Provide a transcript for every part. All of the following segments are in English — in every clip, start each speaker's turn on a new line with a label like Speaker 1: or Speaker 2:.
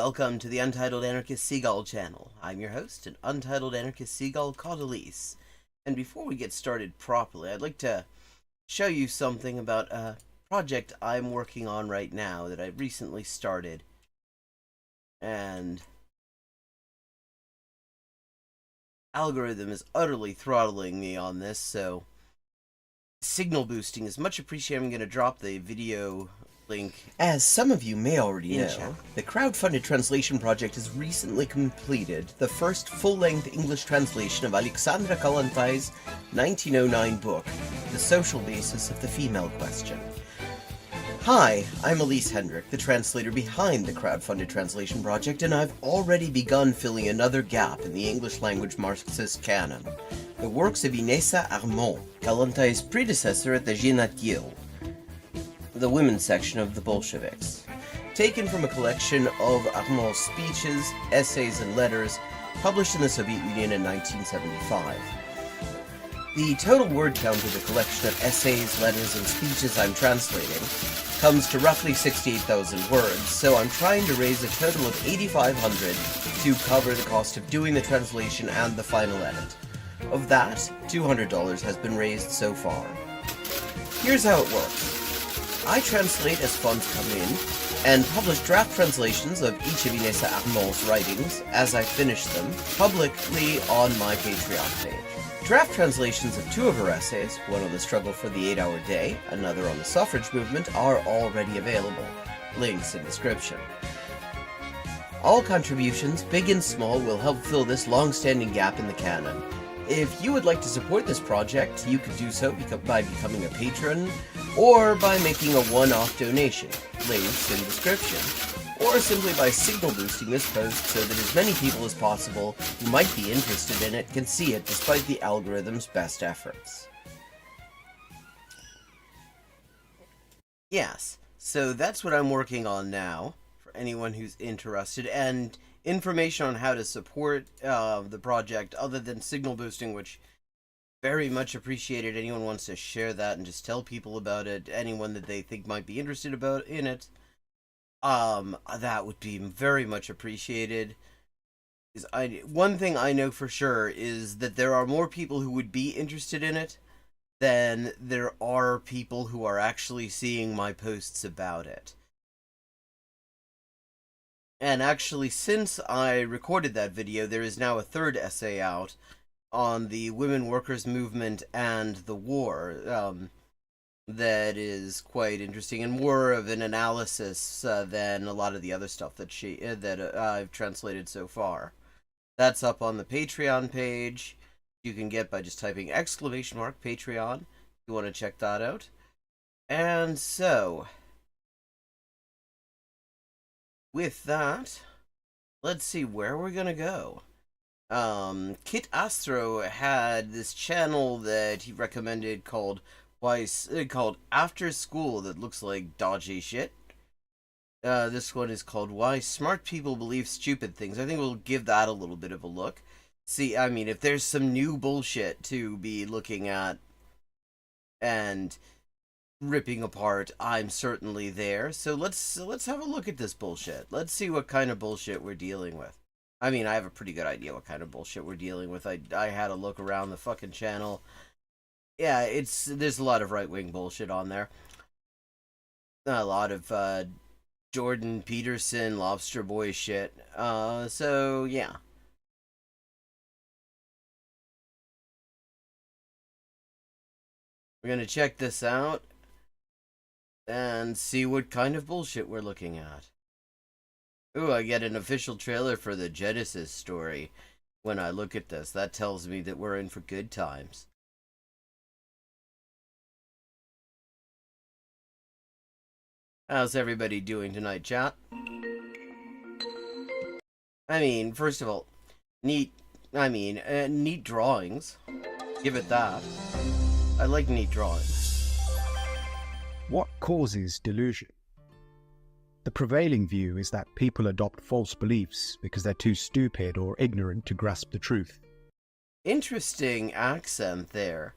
Speaker 1: welcome to the Untitled Anarchist Seagull channel. I'm your host, an Untitled Anarchist Seagull called Elise. And before we get started properly, I'd like to show you something about a project I'm working on right now that I recently started. And algorithm is utterly throttling me on this, so signal boosting is much appreciated. I'm going to drop the video link. As some of you may already know, the crowdfunded translation project has recently completed the first full-length English translation of Alexandra Kollontai's 1909 book, The Social Basis of the Female Question. Hi, I'm Elise Hendrick, the translator behind the crowdfunded translation project, and I've already begun filling another gap in the English language Marxist canon. The works of Inessa Armand, Kollontai's predecessor at the Gymnasium, the women's section of the Bolsheviks, taken from a collection of Armand's speeches, essays, and letters published in the Soviet Union in 1975. The total word count of the collection of essays, letters, and speeches I'm translating comes to roughly 68,000 words, so I'm trying to raise a total of 8,500 to cover the cost of doing the translation and the final edit. Of that, $200 has been raised so far. Here's how it works. I translate as funds come in, and publish draft translations of each of Inessa Armand's writings as I finish them publicly on my Patreon page. Draft translations of two of her essays, one on the struggle for the 8-hour day, another on the suffrage movement, are already available. Links in description. All contributions, big and small, will help fill this long-standing gap in the canon. If you would like to support this project, you could do so by becoming a patron, or by making a one-off donation, links in description, or simply by signal boosting this post so that as many people as possible who might be interested in it can see it despite the algorithm's best efforts. Yes, so that's what I'm working on now, for anyone who's interested, and information on how to support the project other than signal boosting, which very much appreciated. Anyone wants to share that and just tell people about it, anyone that they think might be interested in it, that would be very much appreciated. One thing I know for sure is that there are more people who would be interested in it than there are people who are actually seeing my posts about it. And actually, since I recorded that video, there is now a third essay out on the women workers movement and the war, that is quite interesting and more of an analysis than a lot of the other stuff that I've translated so far. That's up on the Patreon page. You can get by just typing !Patreon if you want to check that out. And so, with that, let's see where we're gonna go. Kit Astro had this channel that he recommended called After School that looks like dodgy shit. This one is called Why Smart People Believe Stupid Things. I think we'll give that a little bit of a look. See, I mean, if there's some new bullshit to be looking at and ripping apart, I'm certainly there. So let's have a look at this bullshit. Let's see what kind of bullshit we're dealing with. I mean, I have a pretty good idea what kind of bullshit we're dealing with. I had a look around the fucking channel. Yeah, there's a lot of right-wing bullshit on there. A lot of Jordan Peterson, Lobster Boy shit. So yeah. We're gonna check this out and see what kind of bullshit we're looking at. Ooh, I get an official trailer for the Genesis story when I look at this. That tells me that we're in for good times. How's everybody doing tonight, chat? I mean, first of all, neat drawings. Give it that. I like neat drawings.
Speaker 2: What causes delusion? The prevailing view is that people adopt false beliefs because they're too stupid or ignorant to grasp the truth.
Speaker 1: Interesting accent there,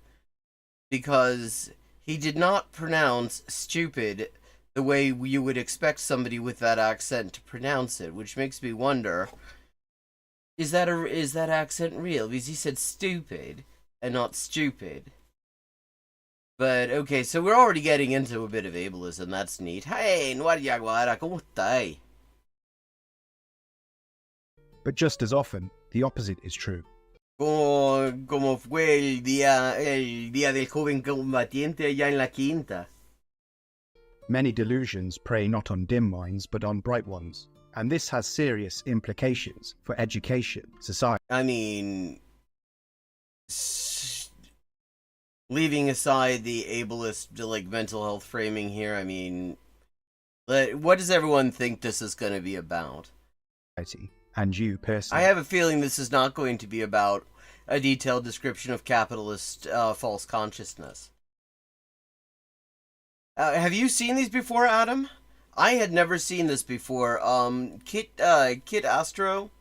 Speaker 1: because he did not pronounce stupid the way you would expect somebody with that accent to pronounce it, which makes me wonder, is that accent real? Because he said stupid and not stupid. But, okay, so we're already getting into a bit of ableism. That's neat. Hey, Nwariaguara, ¿cómo está?
Speaker 2: But just as often, the opposite is true.
Speaker 1: Como fue el día del joven combatiente allá en la quinta.
Speaker 2: Many delusions prey not on dim minds, but on bright ones. And this has serious implications for education, society.
Speaker 1: I mean, leaving aside the ableist, like, mental health framing here, I mean, what does everyone think this is going to be about?
Speaker 2: And you personally.
Speaker 1: I have a feeling this is not going to be about a detailed description of capitalist false consciousness. Have you seen these before, Adam? I had never seen this before. Kit Astro,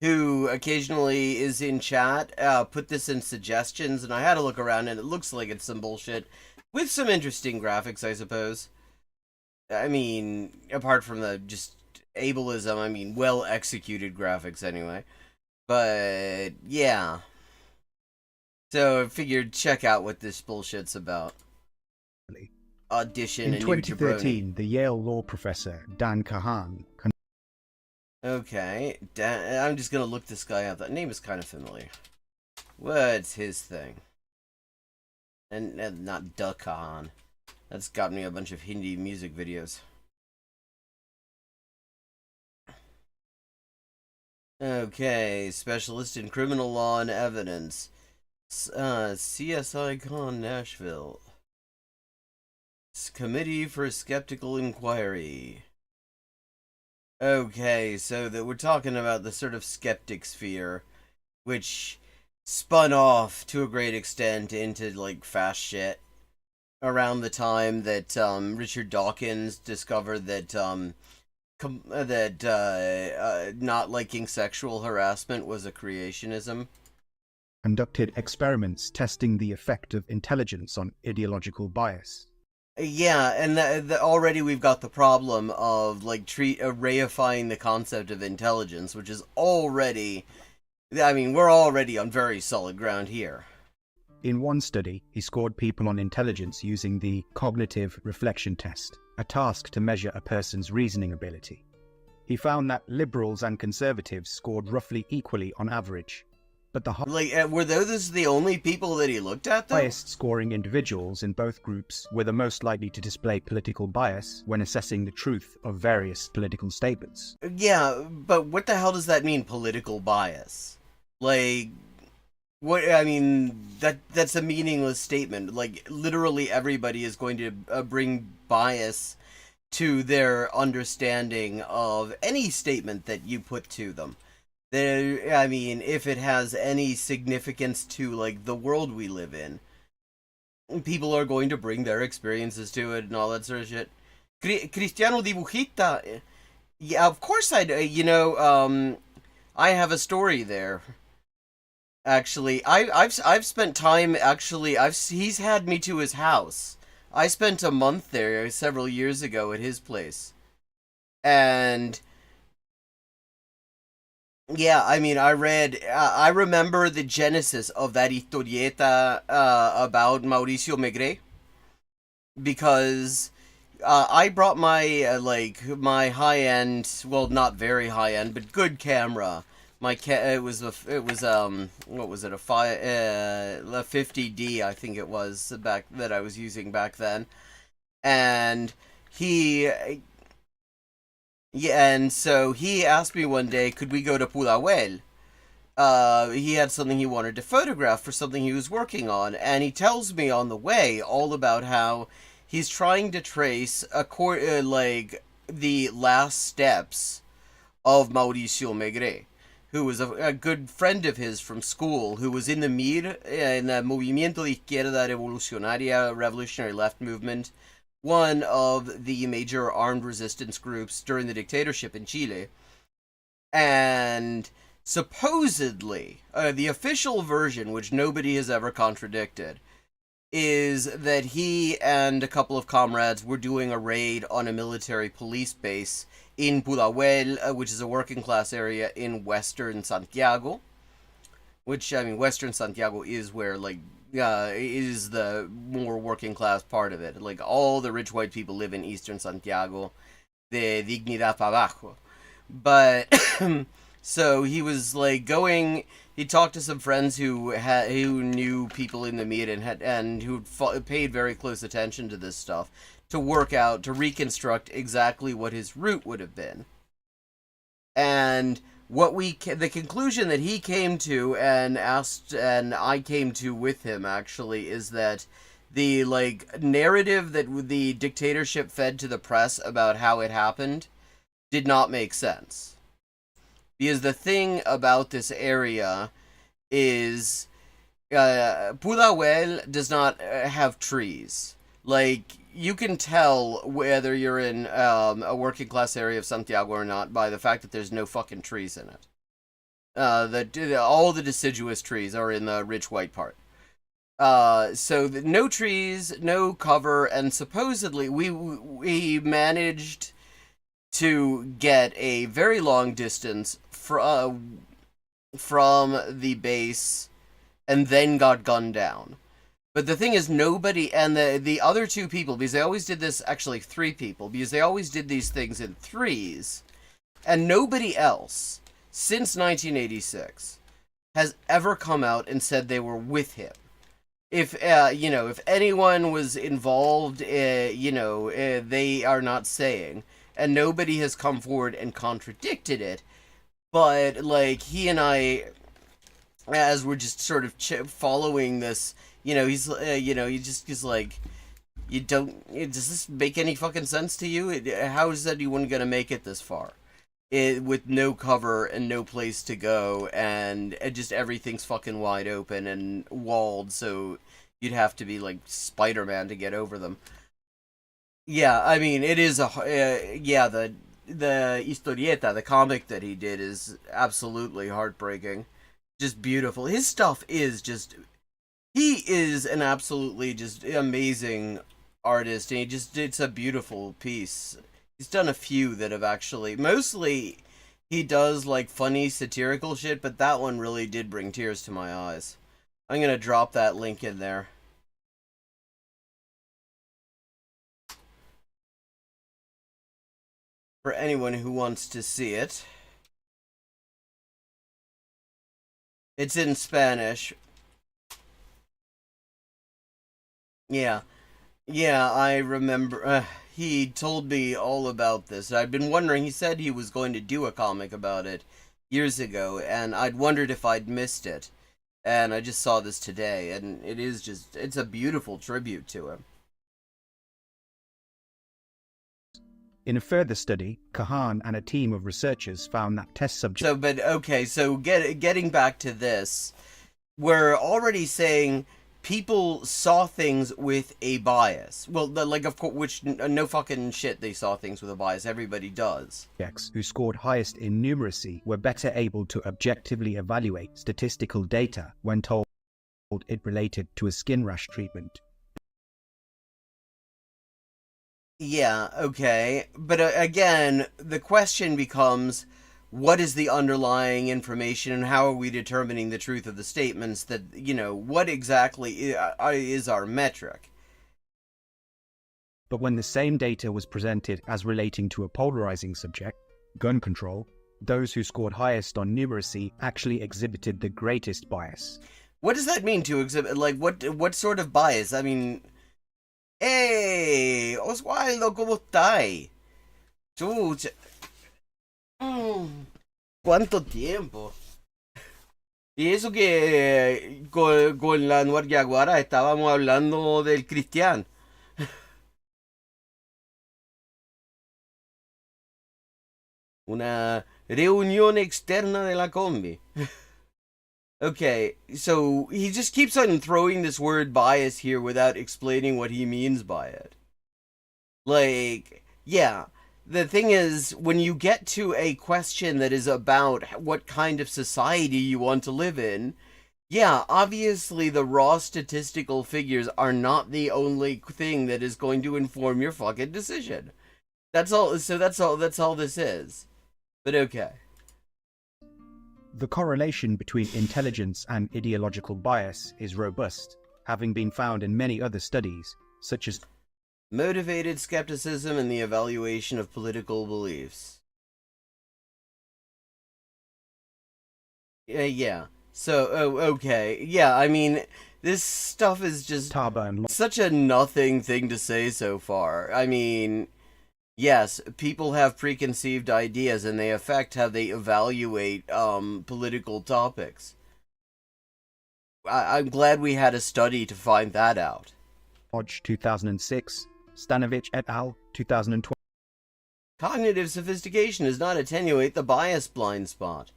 Speaker 1: who occasionally is in chat, put this in suggestions, and I had a look around, and it looks like it's some bullshit with some interesting graphics, I suppose. I mean, apart from the just ableism, I mean, well executed graphics anyway. But yeah, so I figured check out what this bullshit's about. Audition
Speaker 2: in 2013, the Yale law professor Dan Kahan.
Speaker 1: Okay, I'm just gonna look this guy up. That name is kind of familiar. What's his thing? And not Da Kahan. That's got me a bunch of Hindi music videos. Okay, specialist in criminal law and evidence. CSI Con Nashville. Committee for Skeptical Inquiry. Okay, so that we're talking about the sort of skeptic sphere, which spun off to a great extent into, like, fast shit around the time that Richard Dawkins discovered that not liking sexual harassment was a creationism.
Speaker 2: Conducted experiments testing the effect of intelligence on ideological bias.
Speaker 1: Yeah, and already we've got the problem of, like, reifying the concept of intelligence, which is already, I mean, we're already on very solid ground here.
Speaker 2: In one study, he scored people on intelligence using the cognitive reflection test, a task to measure a person's reasoning ability. He found that liberals and conservatives scored roughly equally on average. But the
Speaker 1: were those the only people that he looked at, though?
Speaker 2: Highest scoring individuals in both groups were the most likely to display political bias when assessing the truth of various political statements.
Speaker 1: Yeah, but what the hell does that mean, political bias? Like, what, I mean, that's a meaningless statement. Like, literally everybody is going to bring bias to their understanding of any statement that you put to them. I mean, if it has any significance to, like, the world we live in, people are going to bring their experiences to it and all that sort of shit. Cristiano Dibujita, yeah, of course I have a story there. Actually, I've spent time, actually, he's had me to his house. I spent a month there several years ago at his place. And yeah, I mean, I remember the genesis of that historieta about Mauricio Maigret, because I brought my, my high-end, well, not very high-end, but good camera. It was what was it, a 50D, I think it was, that I was using back then. And and so he asked me one day, could we go to Pudahuel? He had something he wanted to photograph for something he was working on, and he tells me on the way all about how he's trying to trace the last steps of Mauricio Maigret, who was a good friend of his from school, who was in the MIR, in the Movimiento de Izquierda Revolucionaria, Revolutionary Left Movement, one of the major armed resistance groups during the dictatorship in Chile. And supposedly, the official version, which nobody has ever contradicted, is that he and a couple of comrades were doing a raid on a military police base in Pudahuel, which is a working class area in western Santiago. Which, I mean, western Santiago is where, like, is the more working class part of it. Like, all the rich white people live in eastern Santiago, de Dignidad para abajo. But, so he was, like, going, he talked to some friends who knew people in the media and who paid very close attention to this stuff, to work out, to reconstruct exactly what his route would have been. And the conclusion that he came to and I came to with him, actually, is that the, like, narrative that the dictatorship fed to the press about how it happened did not make sense. Because the thing about this area is Pudahuel does not have trees. Like, you can tell whether you're in a working class area of Santiago or not by the fact that there's no fucking trees in it. All the deciduous trees are in the rich white part. So no trees, no cover, and supposedly we managed to get a very long distance from the base and then got gunned down. But the thing is, nobody, and the other two people, because they always did this, actually 3 people, because they always did these things in threes, and nobody else, since 1986, has ever come out and said they were with him. If, if anyone was involved, they are not saying, and nobody has come forward and contradicted it, but, like, he and I, as we're just sort of following this, he's, he just is like, does this make any fucking sense to you? How is anyone gonna make it this far? With no cover and no place to go, and just everything's fucking wide open and walled, so you'd have to be like Spider-Man to get over them. Yeah, I mean, it is the historieta, the comic that he did, is absolutely heartbreaking. Just beautiful. His stuff is just... He is an absolutely just amazing artist, and it's a beautiful piece. He's done a few that have actually... Mostly, he does, like, funny, satirical shit, but that one really did bring tears to my eyes. I'm gonna drop that link in there. For anyone who wants to see it. It's in Spanish. Yeah. Yeah, I remember. He told me all about this. I'd been wondering, he said he was going to do a comic about it years ago, and I'd wondered if I'd missed it. And I just saw this today, and it's a beautiful tribute to him.
Speaker 2: In a further study, Kahan and a team of researchers found that test subjects...
Speaker 1: So getting back to this, we're already saying people saw things with a bias. Well, of course, which, no fucking shit, they saw things with a bias. Everybody does.
Speaker 2: Who scored highest in numeracy were better able to objectively evaluate statistical data when told it related to a skin rash treatment.
Speaker 1: Yeah, okay. But again, the question becomes, what is the underlying information, and how are we determining the truth of the statements that, what exactly is our metric?
Speaker 2: But when the same data was presented as relating to a polarizing subject, gun control, those who scored highest on numeracy actually exhibited the greatest bias.
Speaker 1: What does that mean, to exhibit? Like, what sort of bias? I mean... Hey, Oswaldo, ¿cómo estás? Chucha. ¿Cuánto tiempo? Y eso que con la Anuar Yaguara estábamos hablando del Cristian. Una reunión externa de la combi. Okay, so he just keeps on throwing this word bias here without explaining what he means by it. Like, yeah, the thing is, when you get to a question that is about what kind of society you want to live in, Yeah, obviously the raw statistical figures are not the only thing that is going to inform your fucking decision. That's all. So that's all this is. But okay.
Speaker 2: The correlation between intelligence and ideological bias is robust, having been found in many other studies, such as
Speaker 1: Motivated skepticism and the evaluation of political beliefs. Yeah. So, okay. Yeah, I mean, this stuff is just
Speaker 2: Taba and
Speaker 1: such a nothing thing to say so far. I mean, yes, people have preconceived ideas and they affect how they evaluate political topics. I'm glad we had a study to find that out.
Speaker 2: Hodge 2006, Stanovich et al. 2012.
Speaker 1: Cognitive sophistication does not attenuate the bias blind spot.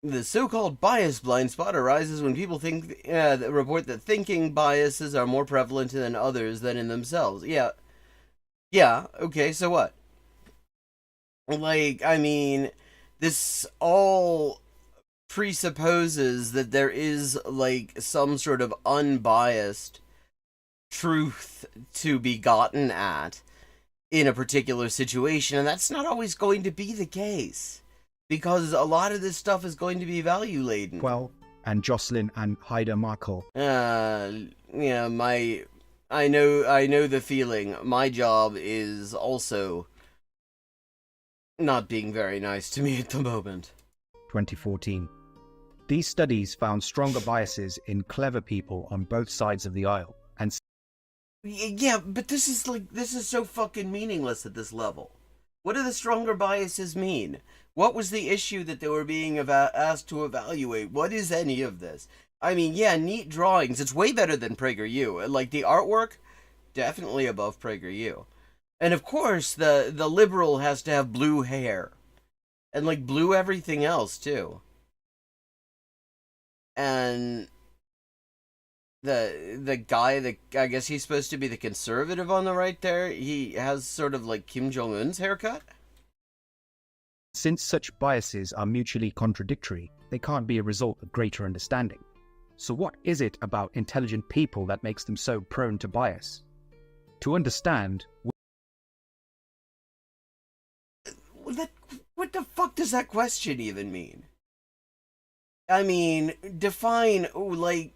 Speaker 1: The so-called bias blind spot arises when people report that thinking biases are more prevalent in others than in themselves. Yeah. Yeah, okay, so what? Like, I mean, this all presupposes that there is, like, some sort of unbiased truth to be gotten at in a particular situation, and that's not always going to be the case. Because a lot of this stuff is going to be value laden.
Speaker 2: Well, and Jocelyn and Haida Markle.
Speaker 1: Yeah, I know the feeling. My job is also not being very nice to me at the moment.
Speaker 2: 2014. These studies found stronger biases in clever people on both sides of the aisle, and
Speaker 1: yeah, but this is so fucking meaningless at this level. What do the stronger biases mean? What was the issue that they were being asked to evaluate? What is any of this? I mean, yeah, neat drawings. It's way better than PragerU. Like, the artwork, definitely above PragerU. And of course, the liberal has to have blue hair. And, like, blue everything else, too. And the guy, I guess he's supposed to be the conservative on the right there, he has sort of like Kim Jong-un's haircut?
Speaker 2: since such biases are mutually contradictory, they can't be a result of greater understanding. So what is it about intelligent people that makes them so prone to bias? To understand...
Speaker 1: What the fuck does that question even mean? I mean, define, like,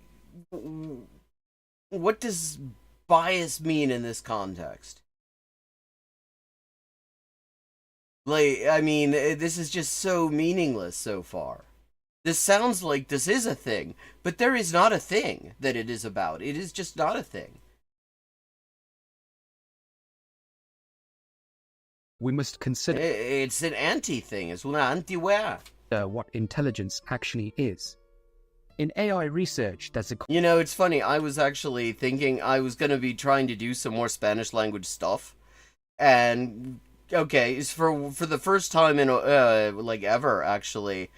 Speaker 1: what does bias mean in this context? Like, I mean, this is just so meaningless so far. This sounds like this is a thing, but there is not a thing that it is about. It is just not a thing.
Speaker 2: We must consider...
Speaker 1: It's an anti-thing. It's una anti-wea.
Speaker 2: What intelligence actually is. In AI research, there's a...
Speaker 1: You know, it's funny. I was actually thinking I was going to be trying to do some more Spanish language stuff. And, okay, for the first time in, like, ever, actually,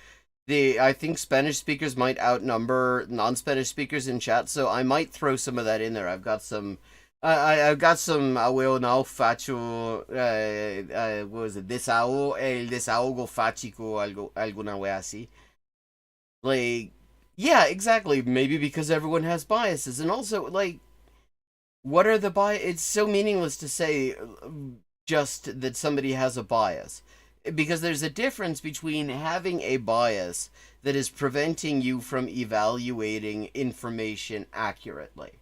Speaker 1: I think Spanish speakers might outnumber non-Spanish speakers in chat, so I might throw some of that in there. I've got some... I've got some, I will now faccio, what was it, el desahogo fácico, alguna wea así. Like, yeah, exactly, maybe because everyone has biases, and also, like, what are the bias? It's so meaningless to say just that somebody has a bias, because there's a difference between having a bias that is preventing you from evaluating information accurately.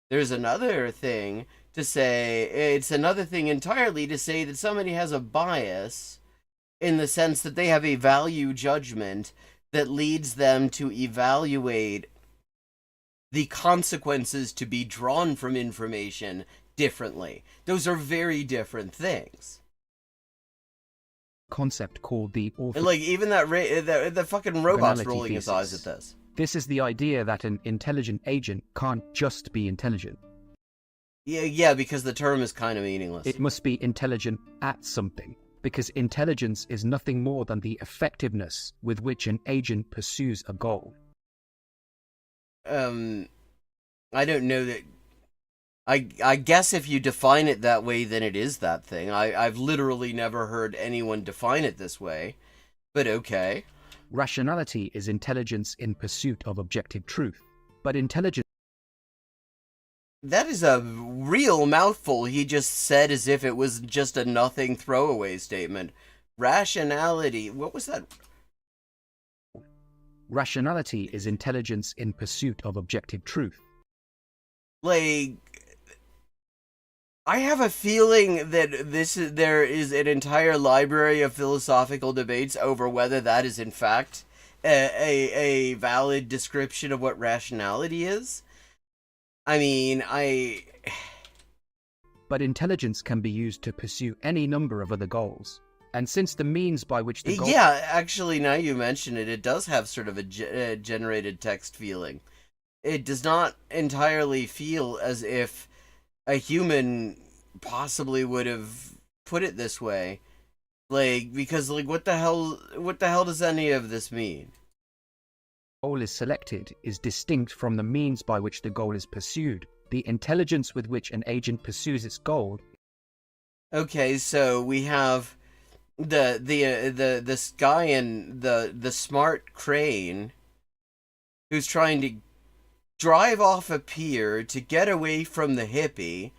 Speaker 1: There's another thing to say, it's another thing entirely to say that somebody has a bias in the sense that they have a value judgment that leads them to evaluate the consequences to be drawn from information differently. Those are very different things.
Speaker 2: Concept called the...
Speaker 1: Like, even the fucking robot's rolling his eyes at this.
Speaker 2: This is the idea that an intelligent agent can't just be intelligent.
Speaker 1: Yeah, because the term is kind of meaningless.
Speaker 2: It must be intelligent at something, because intelligence is nothing more than the effectiveness with which an agent pursues a goal.
Speaker 1: I don't know that... I guess if you define it that way, then it is that thing. I've literally never heard anyone define it this way, but okay.
Speaker 2: Rationality is intelligence in pursuit of objective truth, but intelligence...
Speaker 1: That is a real mouthful he just said as if it was just a nothing throwaway statement. Rationality, what was that?
Speaker 2: Rationality is intelligence in pursuit of objective truth.
Speaker 1: Like, I have a feeling that there is an entire library of philosophical debates over whether that is in fact a valid description of what rationality is. I mean,
Speaker 2: But intelligence can be used to pursue any number of other goals. And since the means by which the goal...
Speaker 1: Yeah, actually, now you mention it, it does have sort of a generated text feeling. It does not entirely feel as if a human possibly would have put it this way. Like, because, like, what the hell does any of this mean?
Speaker 2: Goal is selected is distinct from the means by which the goal is pursued. The intelligence with which an agent pursues its goal...
Speaker 1: Okay, so we have this guy in the smart crane who's trying to drive off a pier to get away from the hippie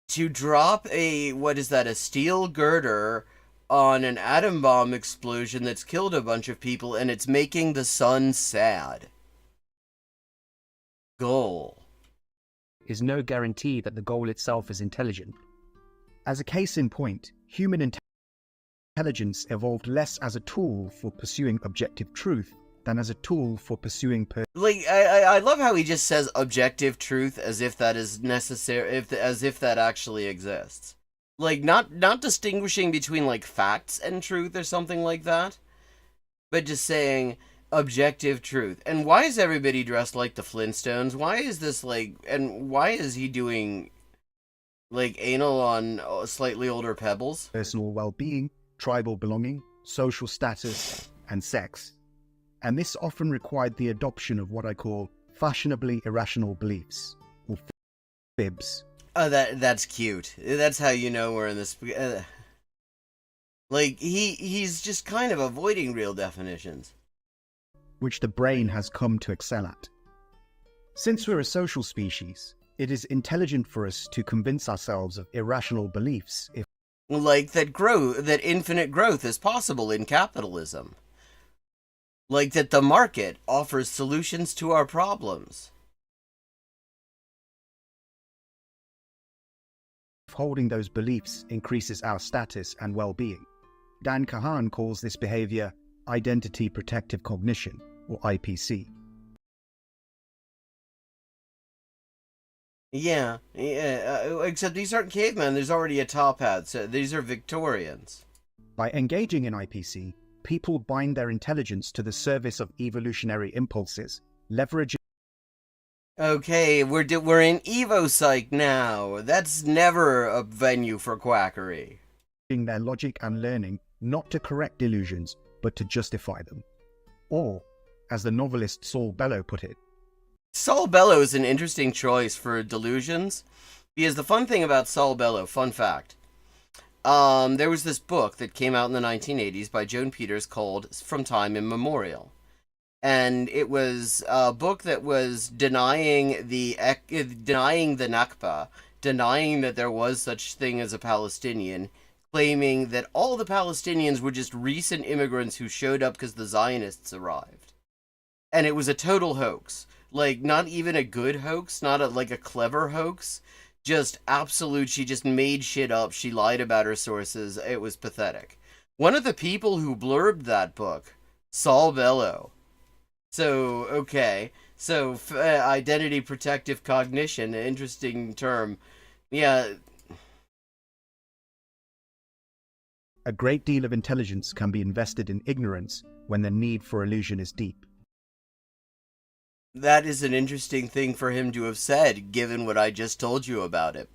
Speaker 1: to drop a steel girder on an atom bomb explosion that's killed a bunch of people, and it's making the sun sad. Goal
Speaker 2: is no guarantee that the goal itself is intelligent. As a case in point, human intelligence evolved less as a tool for pursuing objective truth than as a tool for pursuing...
Speaker 1: I love how he just says objective truth as if that is necessary, as if that actually exists. Like, not distinguishing between, like, facts and truth or something like that, but just saying objective truth. And why is everybody dressed like the Flintstones? Why is this, like, and why is he doing, like, anal on slightly older pebbles?
Speaker 2: Personal well-being, tribal belonging, social status, and sex. And this often required the adoption of what I call fashionably irrational beliefs, or fibs.
Speaker 1: Oh, that's cute. That's how you know we're in this... like, he's just kind of avoiding real definitions.
Speaker 2: Which the brain has come to excel at. Since we're a social species, it is intelligent for us to convince ourselves of irrational beliefs if...
Speaker 1: Like that infinite growth is possible in capitalism. Like that the market offers solutions to our problems.
Speaker 2: Holding those beliefs increases our status and well-being. Dan Kahan calls this behavior identity protective cognition, or IPC.
Speaker 1: Yeah, except these aren't cavemen, there's already a top hat, so these are Victorians.
Speaker 2: By engaging in IPC, people bind their intelligence to the service of evolutionary impulses, leveraging...
Speaker 1: Okay, we're in EvoPsych now. That's never a venue for quackery.
Speaker 2: Their logic and learning not to correct delusions, but to justify them. Or, as the novelist Saul Bellow put it...
Speaker 1: Saul Bellow is an interesting choice for delusions, because the fun thing about Saul Bellow, fun fact, there was this book that came out in the 1980s by Joan Peters called From Time Immemorial. And it was a book that was denying the Nakba, denying that there was such thing as a Palestinian, claiming that all the Palestinians were just recent immigrants who showed up because the Zionists arrived. And it was a total hoax. Like, not even a good hoax, not a clever hoax, just absolute, she just made shit up, she lied about her sources, it was pathetic. One of the people who blurbed that book, Saul Bellow. So, okay, so identity protective cognition, interesting term. Yeah.
Speaker 2: A great deal of intelligence can be invested in ignorance when the need for illusion is deep.
Speaker 1: That is an interesting thing for him to have said, given what I just told you about it.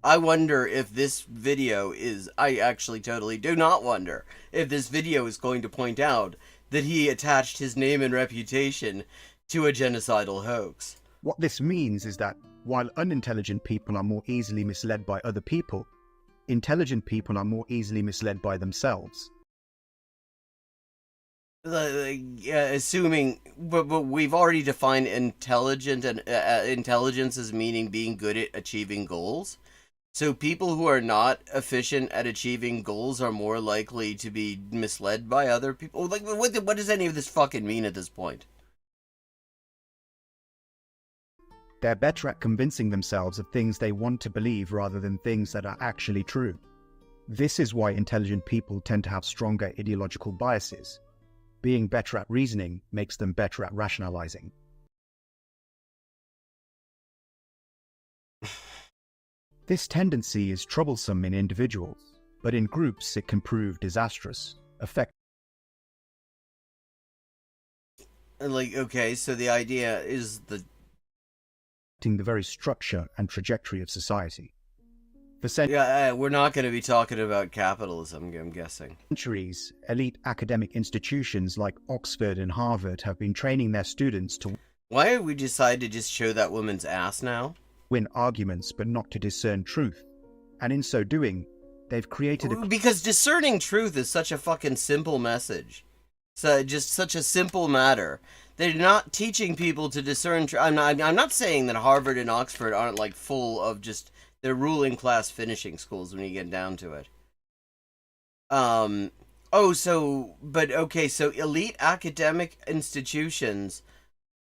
Speaker 1: I wonder if this video is... I actually totally do not wonder if this video is going to point out that he attached his name and reputation to a genocidal hoax.
Speaker 2: What this means is that, while unintelligent people are more easily misled by other people, intelligent people are more easily misled by themselves.
Speaker 1: assuming, but we've already defined intelligent and intelligence as meaning being good at achieving goals. So people who are not efficient at achieving goals are more likely to be misled by other people. Like, what does any of this fucking mean at this point?
Speaker 2: They're better at convincing themselves of things they want to believe rather than things that are actually true. This is why intelligent people tend to have stronger ideological biases. Being better at reasoning makes them better at rationalizing. This tendency is troublesome in individuals, but in groups it can prove disastrous, affecting
Speaker 1: Like, okay, so the idea is the
Speaker 2: very structure and trajectory of society. For
Speaker 1: we're not going to be talking about capitalism, I'm guessing.
Speaker 2: centuries, elite academic institutions like Oxford and Harvard have been training their students to
Speaker 1: Why have we decided to just show that woman's ass now?
Speaker 2: win arguments but not to discern truth. And in so doing, they've created a
Speaker 1: Because discerning truth is such a fucking simple message. So just such a simple matter. They're not teaching people to discern truth. I'm not saying that Harvard and Oxford aren't like full of just they're ruling class finishing schools when you get down to it. So elite academic institutions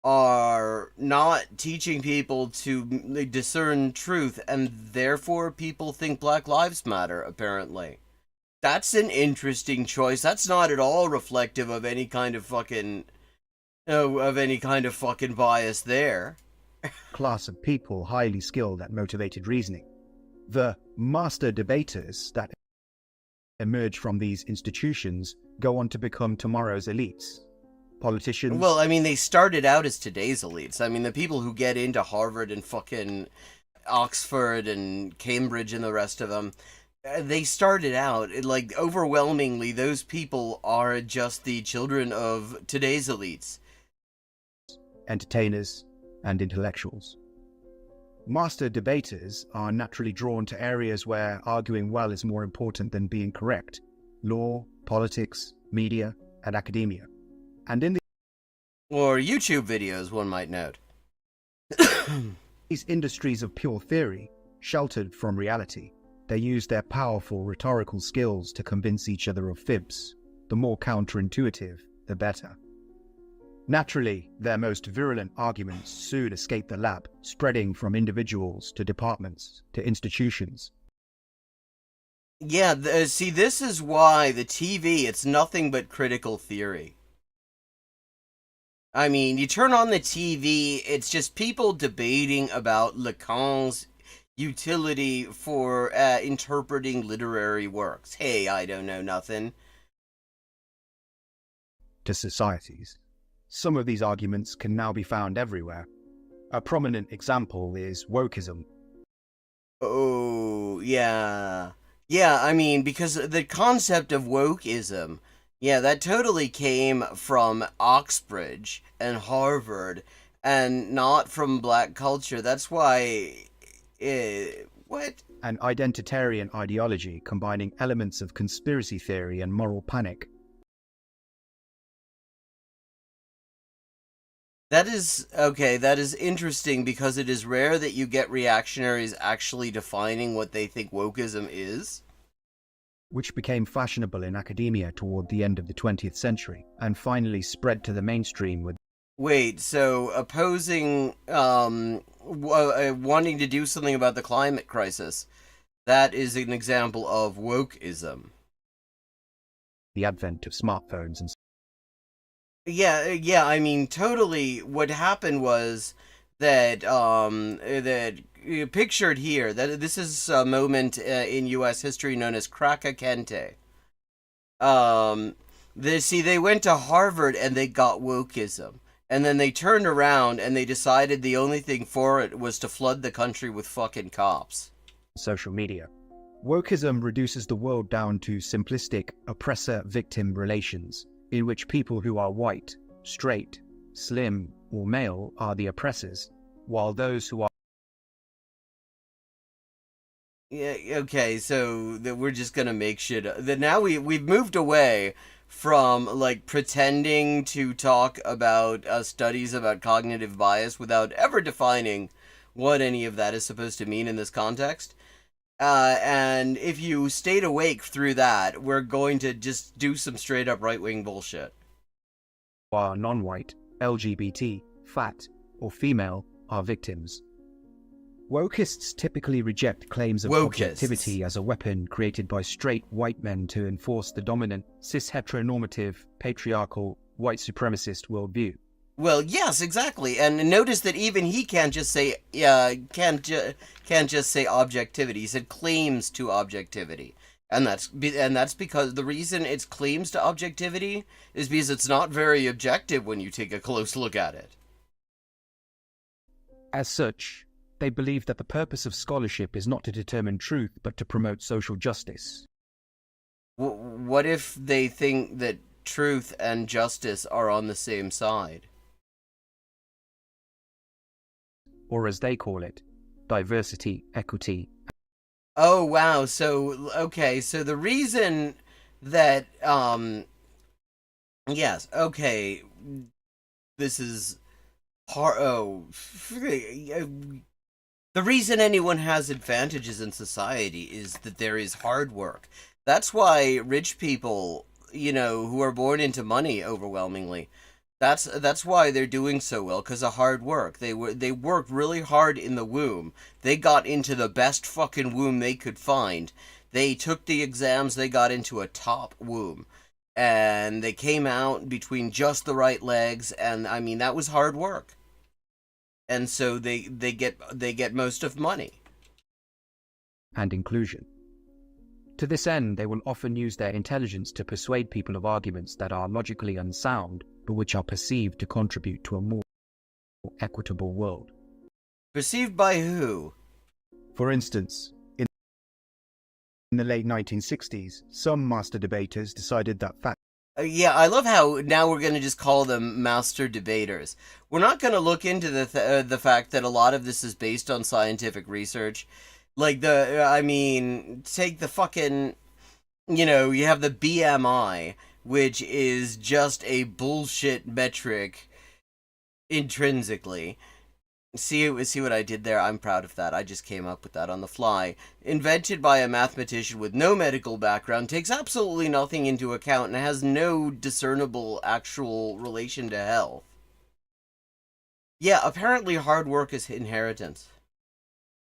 Speaker 1: are not teaching people to discern truth, and therefore people think Black Lives Matter, apparently. That's an interesting choice. That's not at all reflective of any kind of fucking bias there.
Speaker 2: class of people highly skilled at motivated reasoning. The master debaters that emerge from these institutions go on to become tomorrow's elites. Politicians.
Speaker 1: Well, I mean, they started out as today's elites. I mean, the people who get into Harvard and fucking Oxford and Cambridge and the rest of them, they started out, like, overwhelmingly, those people are just the children of today's elites.
Speaker 2: Entertainers, and intellectuals. Master debaters are naturally drawn to areas where arguing well is more important than being correct: law, politics, media, and academia. And in
Speaker 1: Or YouTube videos, one might note.
Speaker 2: these industries of pure theory, sheltered from reality, they use their powerful rhetorical skills to convince each other of fibs. The more counterintuitive, the better. Naturally, their most virulent arguments soon escape the lab, spreading from individuals to departments to institutions.
Speaker 1: Yeah, see, this is why the TV, it's nothing but critical theory. I mean, you turn on the TV, it's just people debating about Lacan's utility for interpreting literary works. Hey, I don't know nothing.
Speaker 2: To societies. Some of these arguments can now be found everywhere. A prominent example is wokeism.
Speaker 1: Oh, yeah. Yeah, I mean, because the concept of wokeism, yeah, that totally came from Oxbridge and Harvard and not from black culture. That's why... what?
Speaker 2: An identitarian ideology combining elements of conspiracy theory and moral panic.
Speaker 1: That is interesting because it is rare that you get reactionaries actually defining what they think wokeism is.
Speaker 2: Which became fashionable in academia toward the end of the 20th century, and finally spread to the mainstream with...
Speaker 1: Wait, so opposing, wanting to do something about the climate crisis, that is an example of wokeism.
Speaker 2: the advent of smartphones and...
Speaker 1: Yeah, I mean, totally, what happened was that, pictured here, that this is a moment in U.S. history known as Kraka Kente. They went to Harvard and they got wokeism. And then they turned around and they decided the only thing for it was to flood the country with fucking cops.
Speaker 2: social media. Wokeism reduces the world down to simplistic oppressor-victim relations, in which people who are white, straight, slim, or male are the oppressors, while those who are...
Speaker 1: Yeah, okay, so that we're just gonna make shit up. That now we've moved away from, like, pretending to talk about studies about cognitive bias without ever defining what any of that is supposed to mean in this context. And if you stayed awake through that, we're going to just do some straight up right-wing bullshit.
Speaker 2: While non-white, LGBT, fat, or female are victims. Wokeists typically reject claims of objectivity as a weapon created by straight white men to enforce the dominant, cis-heteronormative, patriarchal, white supremacist worldview.
Speaker 1: Well, yes, exactly. And notice that even he can't just say can't just say objectivity. He said claims to objectivity. And that's because the reason it's claims to objectivity is because it's not very objective when you take a close look at it.
Speaker 2: As such, they believe that the purpose of scholarship is not to determine truth, but to promote social justice.
Speaker 1: What if they think that truth and justice are on the same side?
Speaker 2: Or as they call it, diversity, equity.
Speaker 1: Oh, wow. So, okay, so the reason that, yes, okay, this is the reason anyone has advantages in society is that there is hard work. That's why rich people, who are born into money overwhelmingly, that's why they're doing so well, because of hard work. They worked really hard in the womb. They got into the best fucking womb they could find. They took the exams, they got into a top womb. And they came out between just the right legs, and I mean, that was hard work. And so they get most of money.
Speaker 2: And inclusion. To this end, they will often use their intelligence to persuade people of arguments that are logically unsound, but which are perceived to contribute to a more equitable world.
Speaker 1: Perceived by who?
Speaker 2: For instance, in the late 1960s, some master debaters decided that fat...
Speaker 1: Yeah, I love how now we're going to just call them master debaters. We're not going to look into the fact that a lot of this is based on scientific research. Like take the fucking, you have the BMI, which is just a bullshit metric intrinsically. See what I did there? I'm proud of that. I just came up with that on the fly. Invented by a mathematician with no medical background, takes absolutely nothing into account, and has no discernible actual relation to health. Yeah, apparently hard work is inheritance.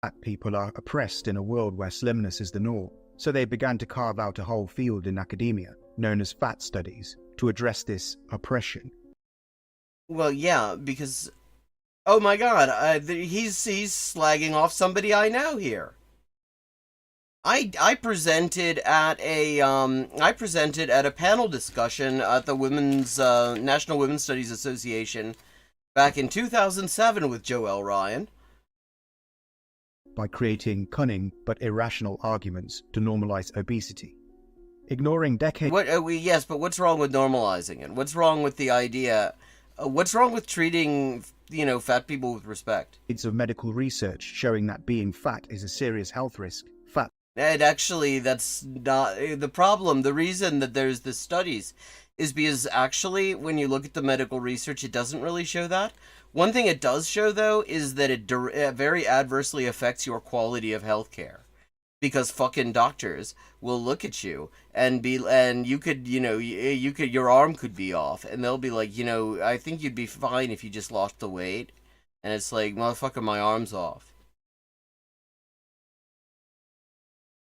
Speaker 2: Fat people are oppressed in a world where slimness is the norm, so they began to carve out a whole field in academia, known as fat studies, to address this oppression.
Speaker 1: Well, yeah, because... Oh my god, he's slagging off somebody I know here. I presented at a panel discussion at the National Women's Studies Association back in 2007 with Joelle Ryan.
Speaker 2: By creating cunning but irrational arguments to normalize obesity. Ignoring decades...
Speaker 1: Yes, but what's wrong with normalizing it? What's wrong with the idea... what's wrong with treating, fat people with respect?
Speaker 2: It's of medical research showing that being fat is a serious health risk. Fat...
Speaker 1: And actually, that's not the problem. The reason that there's the studies is because actually, when you look at the medical research, it doesn't really show that. One thing it does show, though, is that it very adversely affects your quality of healthcare. Because fucking doctors will look at you and you could, your arm could be off, and they'll be like, I think you'd be fine if you just lost the weight. And it's like, motherfucker, my arm's off.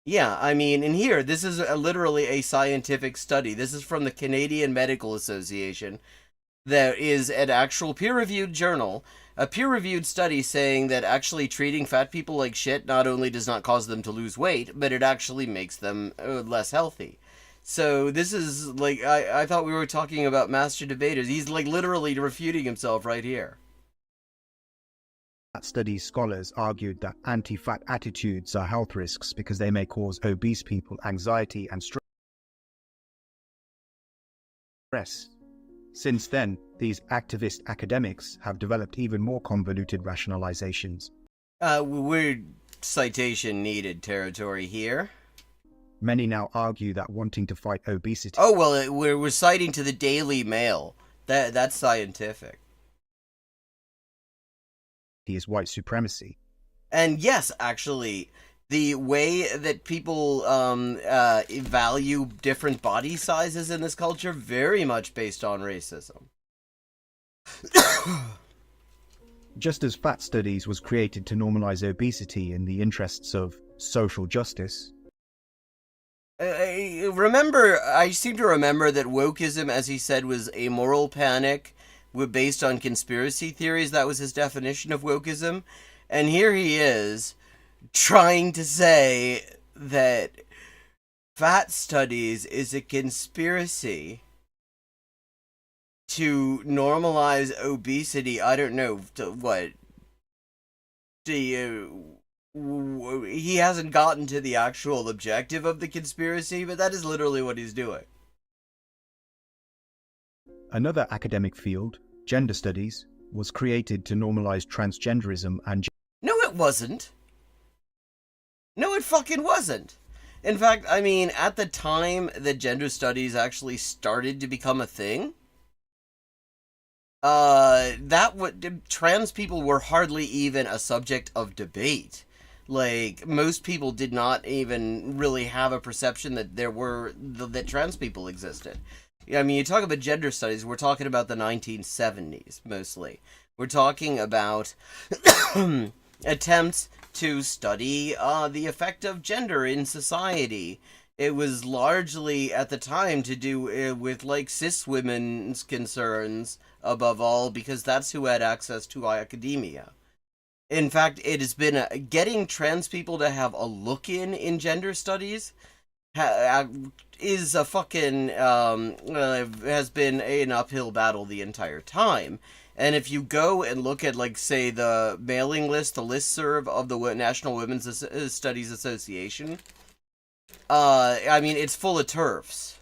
Speaker 1: Yeah, I mean, in here, this is literally a scientific study. This is from the Canadian Medical Association. There is an actual peer-reviewed journal, a peer-reviewed study saying that actually treating fat people like shit not only does not cause them to lose weight, but it actually makes them less healthy. So this is, like, I thought we were talking about master debaters. He's, like, literally refuting himself right here.
Speaker 2: Fat studies scholars argued that anti-fat attitudes are health risks because they may cause obese people anxiety and stress. Since then, these activist academics have developed even more convoluted rationalizations.
Speaker 1: Weird citation needed territory here.
Speaker 2: Many now argue that wanting to fight obesity
Speaker 1: Oh, well, we're citing to the Daily Mail. That's scientific.
Speaker 2: is white supremacy.
Speaker 1: And yes, actually, the way that people value different body sizes in this culture, very much based on racism.
Speaker 2: Just as fat studies was created to normalize obesity in the interests of social justice.
Speaker 1: I seem to remember that wokeism, as he said, was a moral panic based on conspiracy theories. That was his definition of wokeism. And here he is, trying to say that fat studies is a conspiracy to normalize obesity. I don't know what. He hasn't gotten to the actual objective of the conspiracy, but that is literally what he's doing.
Speaker 2: Another academic field, gender studies, was created to normalize transgenderism and...
Speaker 1: No, it wasn't. No, it fucking wasn't. In fact, I mean, at the time that gender studies actually started to become a thing, trans people were hardly even a subject of debate. Like, most people did not even really have a perception that that trans people existed. I mean, you talk about gender studies, we're talking about the 1970s, mostly. We're talking about attempts to study the effect of gender in society. It was largely, at the time, to do with, like, cis women's concerns, above all, because that's who had access to academia. In fact, it has been getting trans people to have a look in gender studies is a fucking has been an uphill battle the entire time. And if you go and look at, like, say, the mailing list, the listserv of the National Women's Studies Association, I mean, it's full of TERFs.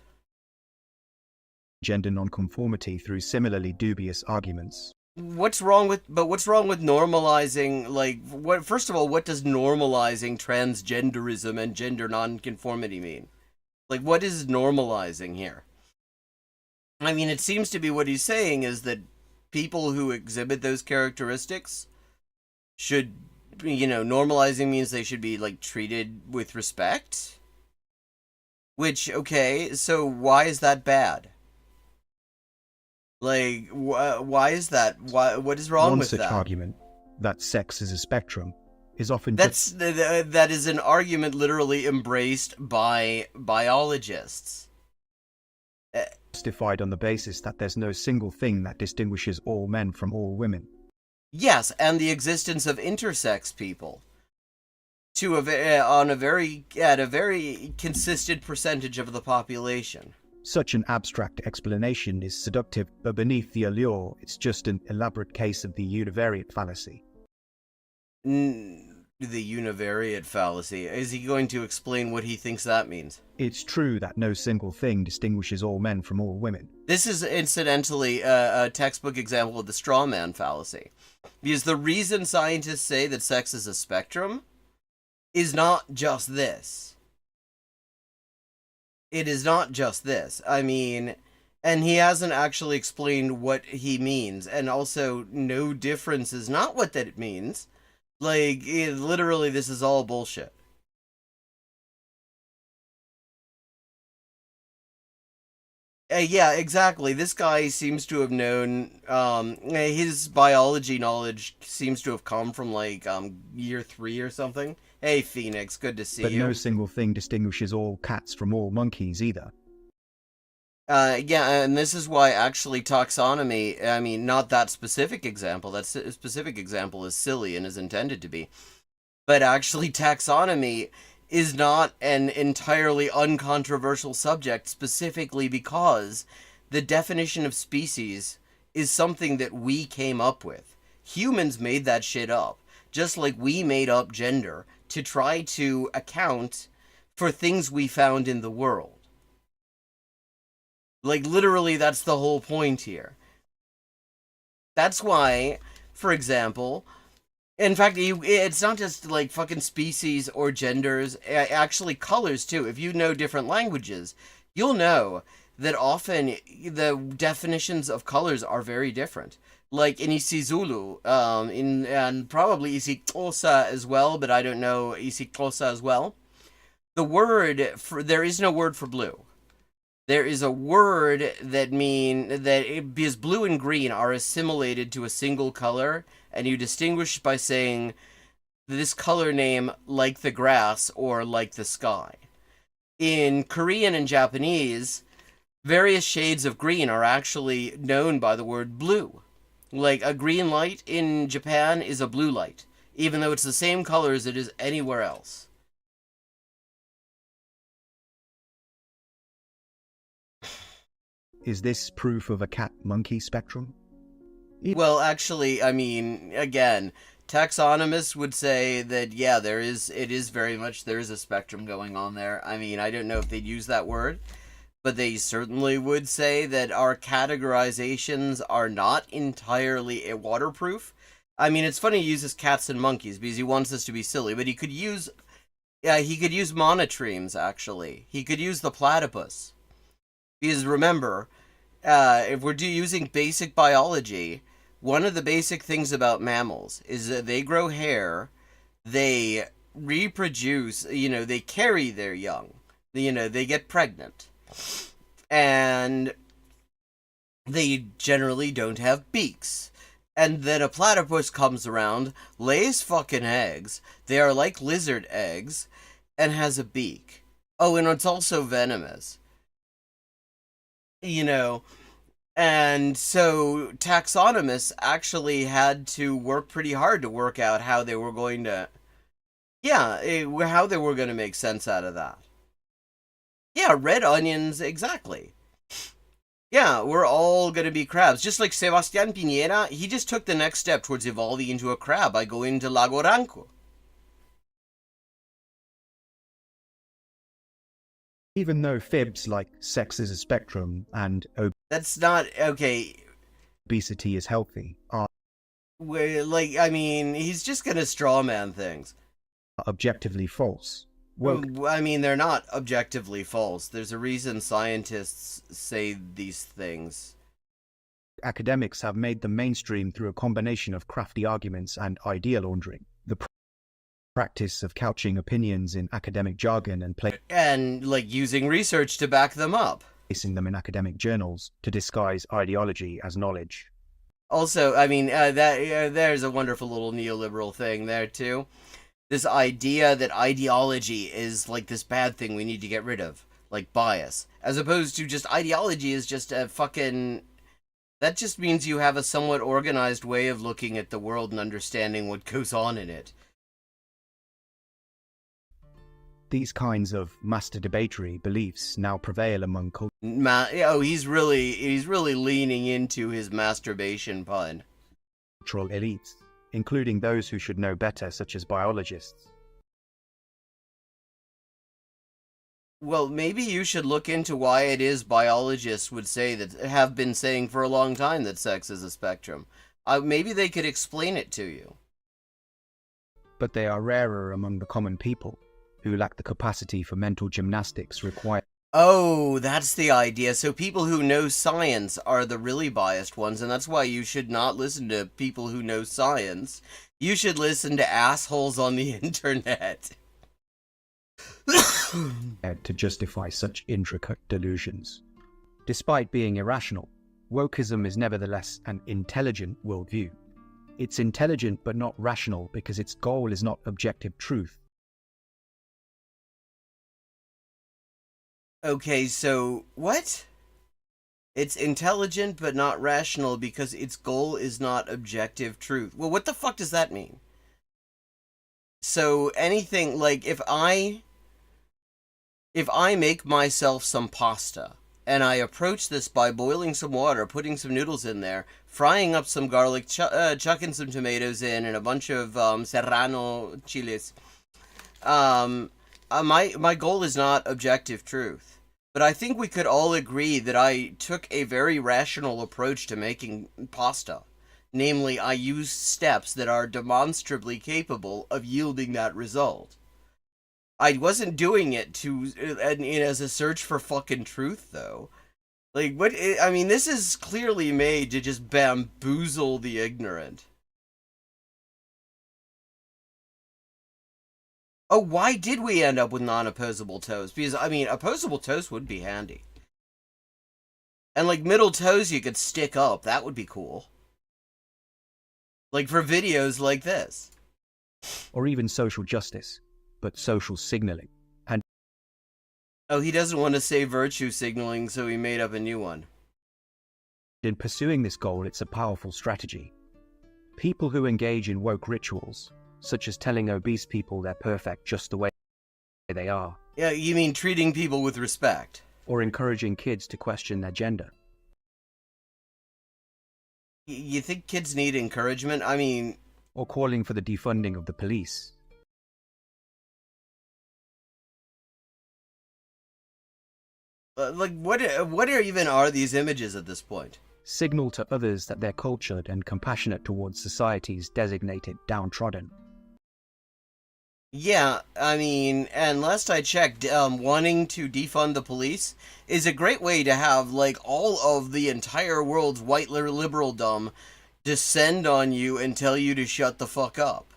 Speaker 2: Gender nonconformity through similarly dubious arguments.
Speaker 1: What's wrong with normalizing, like, first of all, what does normalizing transgenderism and gender nonconformity mean? Like, what is normalizing here? I mean, it seems to be what he's saying is that people who exhibit those characteristics should, normalizing means they should be, like, treated with respect? Which, okay, so why is that bad? Like, why is that? What is wrong with that?
Speaker 2: One such argument, that sex is a spectrum, is often...
Speaker 1: that is an argument literally embraced by biologists.
Speaker 2: Justified on the basis that there's no single thing that distinguishes all men from all women.
Speaker 1: Yes, and the existence of intersex people at a very consistent percentage of the population.
Speaker 2: Such an abstract explanation is seductive, but beneath the allure, it's just an elaborate case of the univariate fallacy.
Speaker 1: The univariate fallacy. Is he going to explain what he thinks that means?
Speaker 2: It's true that no single thing distinguishes all men from all women.
Speaker 1: This is incidentally a textbook example of the straw man fallacy. Because the reason scientists say that sex is a spectrum is not just this. It is not just this. I mean, and he hasn't actually explained what he means. And also, no difference is not what that means. Like, literally, this is all bullshit. Yeah, exactly. This guy seems to have known, his biology knowledge seems to have come from, like, year 3 or something. Hey, Phoenix, good to see you.
Speaker 2: But no single thing distinguishes all cats from all monkeys either.
Speaker 1: Yeah, and this is why actually taxonomy, I mean, not that specific example, that specific example is silly and is intended to be, but actually taxonomy is not an entirely uncontroversial subject specifically because the definition of species is something that we came up with. Humans made that shit up, just like we made up gender to try to account for things we found in the world. Like, literally, that's the whole point here. That's why, for example, In fact, it's not just like fucking species or genders, actually colors too. If you know different languages, you'll know that often the definitions of colors are very different. Like in isiZulu, and probably isiXhosa as well, but I don't know isiXhosa as well. There is no word for blue. There is a word because blue and green are assimilated to a single color, and you distinguish by saying this color name like the grass or like the sky. In Korean and Japanese, various shades of green are actually known by the word blue. Like a green light in Japan is a blue light, even though it's the same color as it is anywhere else.
Speaker 2: Is this proof of a cat-monkey spectrum?
Speaker 1: Well, actually, I mean, again, taxonomists would say that, yeah, there is a spectrum going on there. I mean, I don't know if they'd use that word, but they certainly would say that our categorizations are not entirely waterproof. I mean, it's funny he uses cats and monkeys because he wants us to be silly, but he could use monotremes, actually. He could use the platypus. Because remember, if we're using basic biology, one of the basic things about mammals is that they grow hair, they reproduce, they carry their young, they get pregnant, and they generally don't have beaks. And then a platypus comes around, lays fucking eggs, they are like lizard eggs, and has a beak. Oh, and it's also venomous. And so taxonomists actually had to work pretty hard to work out how they were going to, how they were going to make sense out of that. Yeah, red onions, exactly. Yeah, we're all going to be crabs. Just like Sebastián Piñera, he just took the next step towards evolving into a crab by going to Lago Ranco.
Speaker 2: Even though fibs like sex is a spectrum and
Speaker 1: That's not, okay,
Speaker 2: obesity is healthy are
Speaker 1: he's just gonna strawman things.
Speaker 2: objectively false.
Speaker 1: I mean, they're not objectively false. There's a reason scientists say these things.
Speaker 2: Academics have made them mainstream through a combination of crafty arguments and idea laundering. The practice of couching opinions in academic jargon
Speaker 1: and using research to back them up,
Speaker 2: placing them in academic journals to disguise ideology as knowledge.
Speaker 1: Also, I mean, there's a wonderful little neoliberal thing there too. This idea that ideology is like this bad thing we need to get rid of, like bias, as opposed to just ideology is just a fucking. That just means you have a somewhat organized way of looking at the world and understanding what goes on in it.
Speaker 2: These kinds of masturbatory beliefs now prevail among
Speaker 1: he's really leaning into his masturbation pun.
Speaker 2: Cultural elites, including those who should know better, such as biologists.
Speaker 1: Well, maybe you should look into why it is biologists would say that, have been saying for a long time that sex is a spectrum. Maybe they could explain it to you.
Speaker 2: But they are rarer among the common people, who lack the capacity for mental gymnastics required.
Speaker 1: Oh, that's the idea. So people who know science are the really biased ones, and that's why you should not listen to people who know science. You should listen to assholes on the internet.
Speaker 2: To justify such intricate delusions. Despite being irrational, wokeism is nevertheless an intelligent worldview. It's intelligent but not rational because its goal is not objective truth.
Speaker 1: Okay, so what? It's intelligent but not rational because its goal is not objective truth. Well, what the fuck does that mean? So anything, like, if I make myself some pasta, and I approach this by boiling some water, putting some noodles in there, frying up some garlic, chucking some tomatoes in, and a bunch of serrano chiles, my goal is not objective truth. But I think we could all agree that I took a very rational approach to making pasta. Namely, I used steps that are demonstrably capable of yielding that result. I wasn't doing it as a search for fucking truth, though. Like, what? I mean, this is clearly made to just bamboozle the ignorant. Oh, why did we end up with non-opposable toes? Because, I mean, opposable toes would be handy. And, like, middle toes you could stick up. That would be cool. Like, for videos like this.
Speaker 2: Or even social justice, but social signaling. And
Speaker 1: oh, he doesn't want to say virtue signaling, so he made up a new one.
Speaker 2: in pursuing this goal, it's a powerful strategy. People who engage in woke rituals, such as telling obese people they're perfect just the way they are.
Speaker 1: Yeah, you mean treating people with respect.
Speaker 2: Or encouraging kids to question their gender.
Speaker 1: You think kids need encouragement? I mean...
Speaker 2: Or calling for the defunding of the police.
Speaker 1: like, what even are these images at this point?
Speaker 2: Signal to others that they're cultured and compassionate towards society's designated downtrodden.
Speaker 1: Yeah, I mean, and last I checked, wanting to defund the police is a great way to have, like, all of the entire world's white liberaldom descend on you and tell you to shut the fuck up.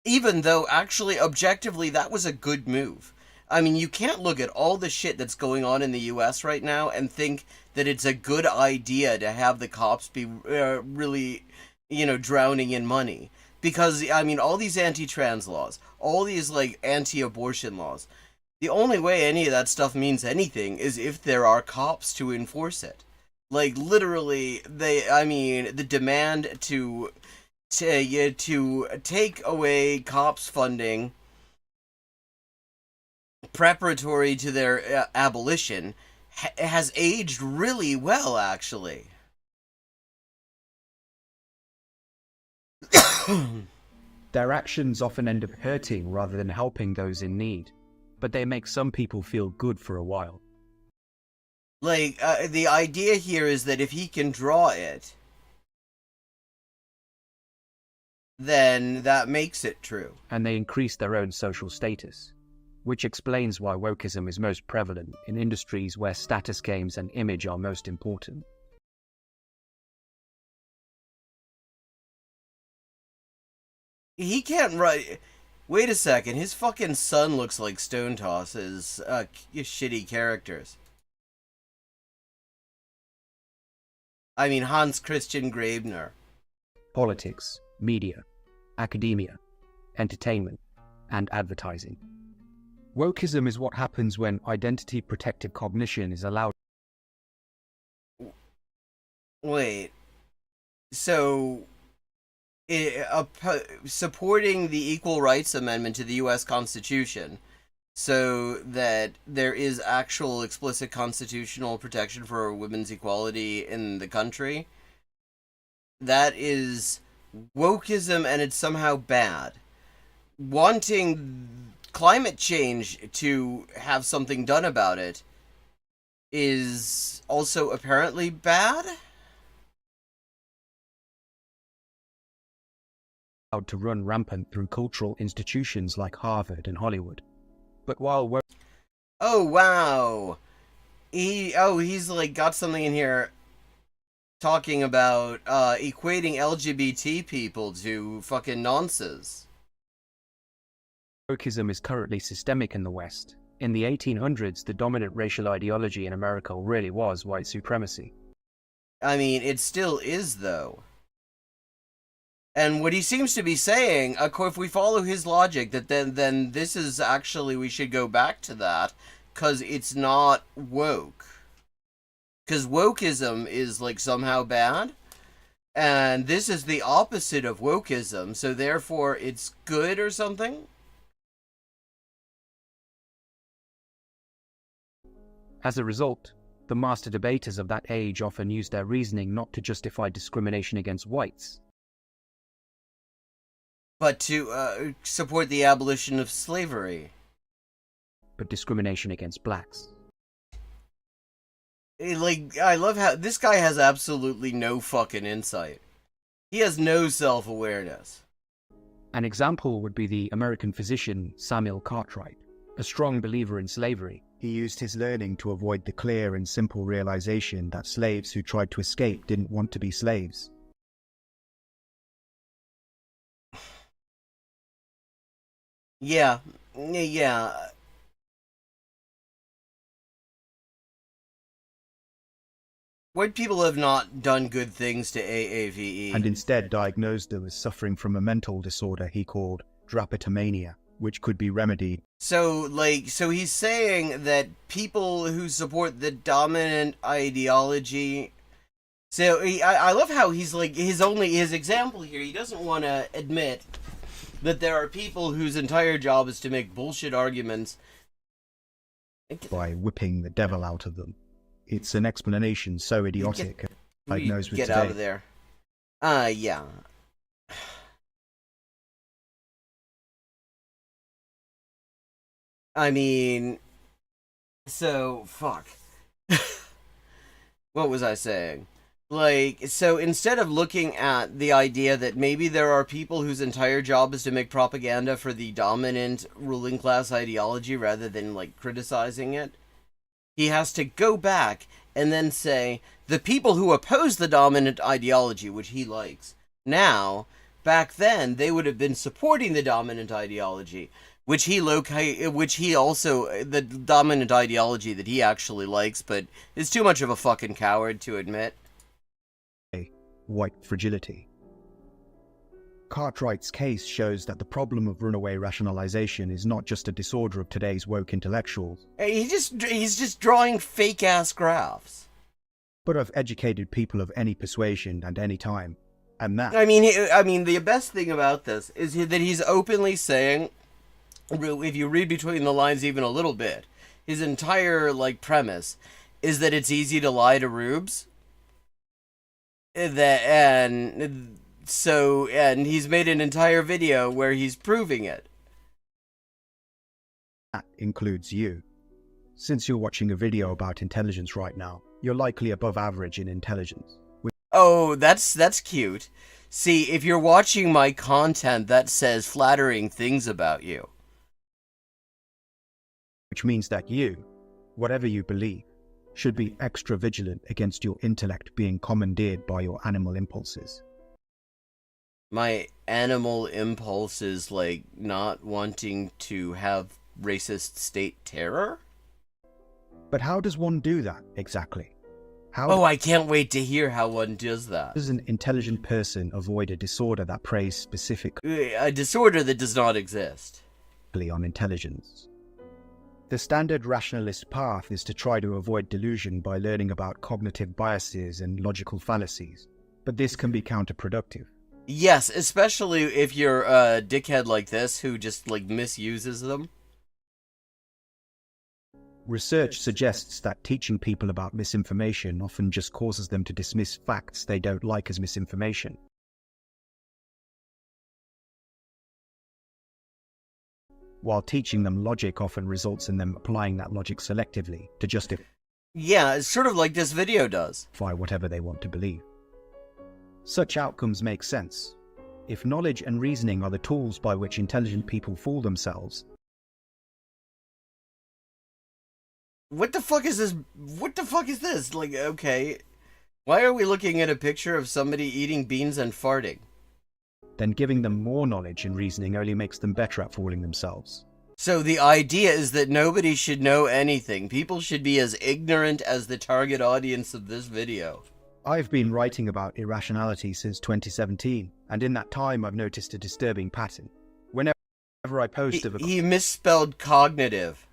Speaker 1: Even though, actually, objectively, that was a good move. I mean, you can't look at all the shit that's going on in the US right now and think that it's a good idea to have the cops be really, drowning in money. Because, I mean, all these anti-trans laws, all these, like, anti-abortion laws, the only way any of that stuff means anything is if there are cops to enforce it. Like, literally, the demand to take away cops' funding preparatory to their abolition has aged really well, actually.
Speaker 2: Their actions often end up hurting rather than helping those in need, but they make some people feel good for a while.
Speaker 1: Like, the idea here is that if he can draw it, then that makes it true.
Speaker 2: And they increase their own social status, which explains why wokeism is most prevalent in industries where status games and image are most important.
Speaker 1: He can't write... Wait a second, his fucking son looks like Stone Toss's shitty characters. I mean, Hans Christian Grabner.
Speaker 2: Politics, media, academia, entertainment, and advertising. Wokeism is what happens when identity-protective cognition is allowed.
Speaker 1: Wait. So... supporting the Equal Rights Amendment to the U.S. Constitution so that there is actual explicit constitutional protection for women's equality in the country, that is wokeism, and it's somehow bad. Wanting climate change to have something done about it is also apparently bad?
Speaker 2: To run rampant through cultural institutions like Harvard and Hollywood. But while
Speaker 1: oh wow, he's like got something in here talking about equating LGBT people to fucking nonsense.
Speaker 2: Wokeism is currently systemic in the West. In the 1800s, the dominant racial ideology in America really was white supremacy.
Speaker 1: I mean, it still is, though. And what he seems to be saying, of course, if we follow his logic, that then this is actually, we should go back to that, because it's not woke. Because wokeism is, like, somehow bad, and this is the opposite of wokeism, so therefore it's good or something?
Speaker 2: As a result, the master debaters of that age often used their reasoning not to justify discrimination against whites,
Speaker 1: but to support the abolition of slavery.
Speaker 2: But discrimination against blacks.
Speaker 1: Like, I love how this guy has absolutely no fucking insight. He has no self-awareness.
Speaker 2: An example would be the American physician Samuel Cartwright, a strong believer in slavery. He used his learning to avoid the clear and simple realization that slaves who tried to escape didn't want to be slaves.
Speaker 1: Yeah. White people have not done good things to AAVE.
Speaker 2: And instead diagnosed them as suffering from a mental disorder he called drapetomania, which could be remedied.
Speaker 1: So he's saying that people who support the dominant ideology... So, I love how he's like, his example here, he doesn't want to admit that there are people whose entire job is to make bullshit arguments
Speaker 2: by whipping the devil out of them. It's an explanation so idiotic, diagnosed with
Speaker 1: today. Get out of there. Yeah. I mean, so, fuck. What was I saying? Like, so instead of looking at the idea that maybe there are people whose entire job is to make propaganda for the dominant ruling class ideology rather than, like, criticizing it, he has to go back and then say, the people who oppose the dominant ideology, which he likes, now, back then, they would have been supporting the dominant ideology, the dominant ideology that he actually likes, but is too much of a fucking coward to admit.
Speaker 2: White fragility. Cartwright's case shows that the problem of runaway rationalization is not just a disorder of today's woke intellectuals.
Speaker 1: He's just drawing fake-ass graphs.
Speaker 2: But of educated people of any persuasion and any time. And that...
Speaker 1: I mean, the best thing about this is that he's openly saying, if you read between the lines even a little bit, his entire, like, premise is that it's easy to lie to rubes. And he's made an entire video where he's proving it.
Speaker 2: That includes you. Since you're watching a video about intelligence right now, you're likely above average in intelligence.
Speaker 1: Oh, that's cute. See, if you're watching my content, that says flattering things about you.
Speaker 2: Which means that you, whatever you believe, should be extra vigilant against your intellect being commandeered by your animal impulses.
Speaker 1: My animal impulses, like not wanting to have racist state terror?
Speaker 2: But how does one do that, exactly?
Speaker 1: I can't wait to hear how one does that.
Speaker 2: How does an intelligent person avoid a disorder that preys specifically
Speaker 1: a disorder that does not exist
Speaker 2: on intelligence? The standard rationalist path is to try to avoid delusion by learning about cognitive biases and logical fallacies, but this can be counterproductive.
Speaker 1: Yes, especially if you're a dickhead like this who just, like, misuses them.
Speaker 2: Research suggests that teaching people about misinformation often just causes them to dismiss facts they don't like as misinformation. While teaching them logic often results in them applying that logic selectively to justify
Speaker 1: it's sort of like this video does.
Speaker 2: Whatever they want to believe. Such outcomes make sense. If knowledge and reasoning are the tools by which intelligent people fool themselves.
Speaker 1: What the fuck is this? What the fuck is this? Like, okay. Why are we looking at a picture of somebody eating beans and farting?
Speaker 2: Then giving them more knowledge and reasoning only makes them better at fooling themselves.
Speaker 1: So the idea is that nobody should know anything. People should be as ignorant as the target audience of this video.
Speaker 2: I've been writing about irrationality since 2017, and in that time I've noticed a disturbing pattern. Whenever I post
Speaker 1: he misspelled cognitive.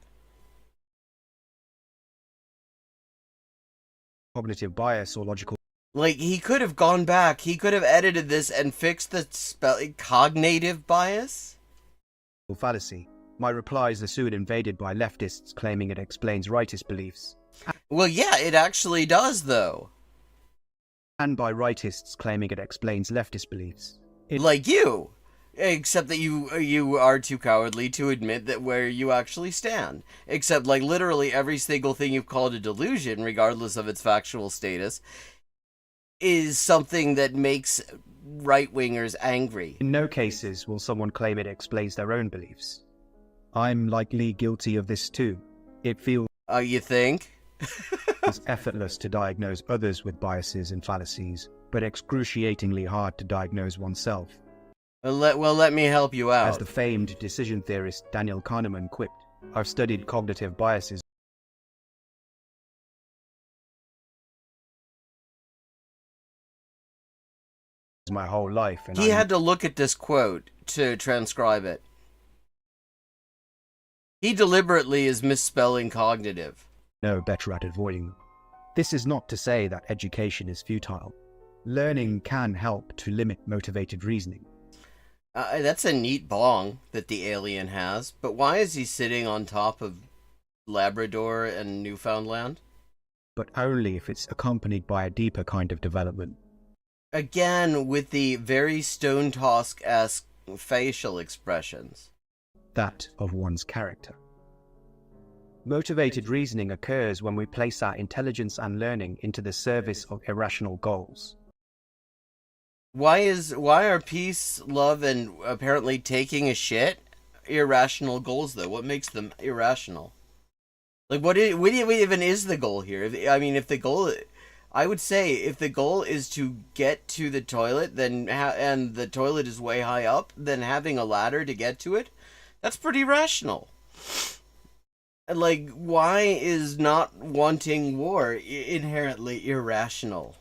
Speaker 2: Cognitive bias or logical...
Speaker 1: Like, he could have gone back. He could have edited this and fixed the spelling. Cognitive bias?
Speaker 2: Fallacy. My replies are soon invaded by leftists claiming it explains rightist beliefs.
Speaker 1: Well, yeah, it actually does, though.
Speaker 2: And by rightists claiming it explains leftist beliefs.
Speaker 1: Like you. Except that you are too cowardly to admit that where you actually stand. Except, like, literally every single thing you've called a delusion, regardless of its factual status, is something that makes right-wingers angry.
Speaker 2: In no cases will someone claim it explains their own beliefs. I'm likely guilty of this too. It feels
Speaker 1: You think?
Speaker 2: effortless to diagnose others with biases and fallacies, but excruciatingly hard to diagnose oneself.
Speaker 1: Well, let me help you out.
Speaker 2: As the famed decision theorist Daniel Kahneman quipped, I've studied cognitive biases my whole life, and
Speaker 1: he had to look at this quote to transcribe it. He deliberately is misspelling cognitive.
Speaker 2: no better at avoiding them. This is not to say that education is futile. Learning can help to limit motivated reasoning.
Speaker 1: That's a neat bong that the alien has, but why is he sitting on top of Labrador and Newfoundland?
Speaker 2: But only if it's accompanied by a deeper kind of development.
Speaker 1: Again, with the very Stone Tusk-esque facial expressions.
Speaker 2: That of one's character. Motivated reasoning occurs when we place our intelligence and learning into the service of irrational goals.
Speaker 1: Why are peace, love, and apparently taking a shit irrational goals, though? What makes them irrational? Like, what even is the goal here? If the goal... I would say if the goal is to get to the toilet, and the toilet is way high up, then having a ladder to get to it, that's pretty rational. Like, why is not wanting war inherently irrational?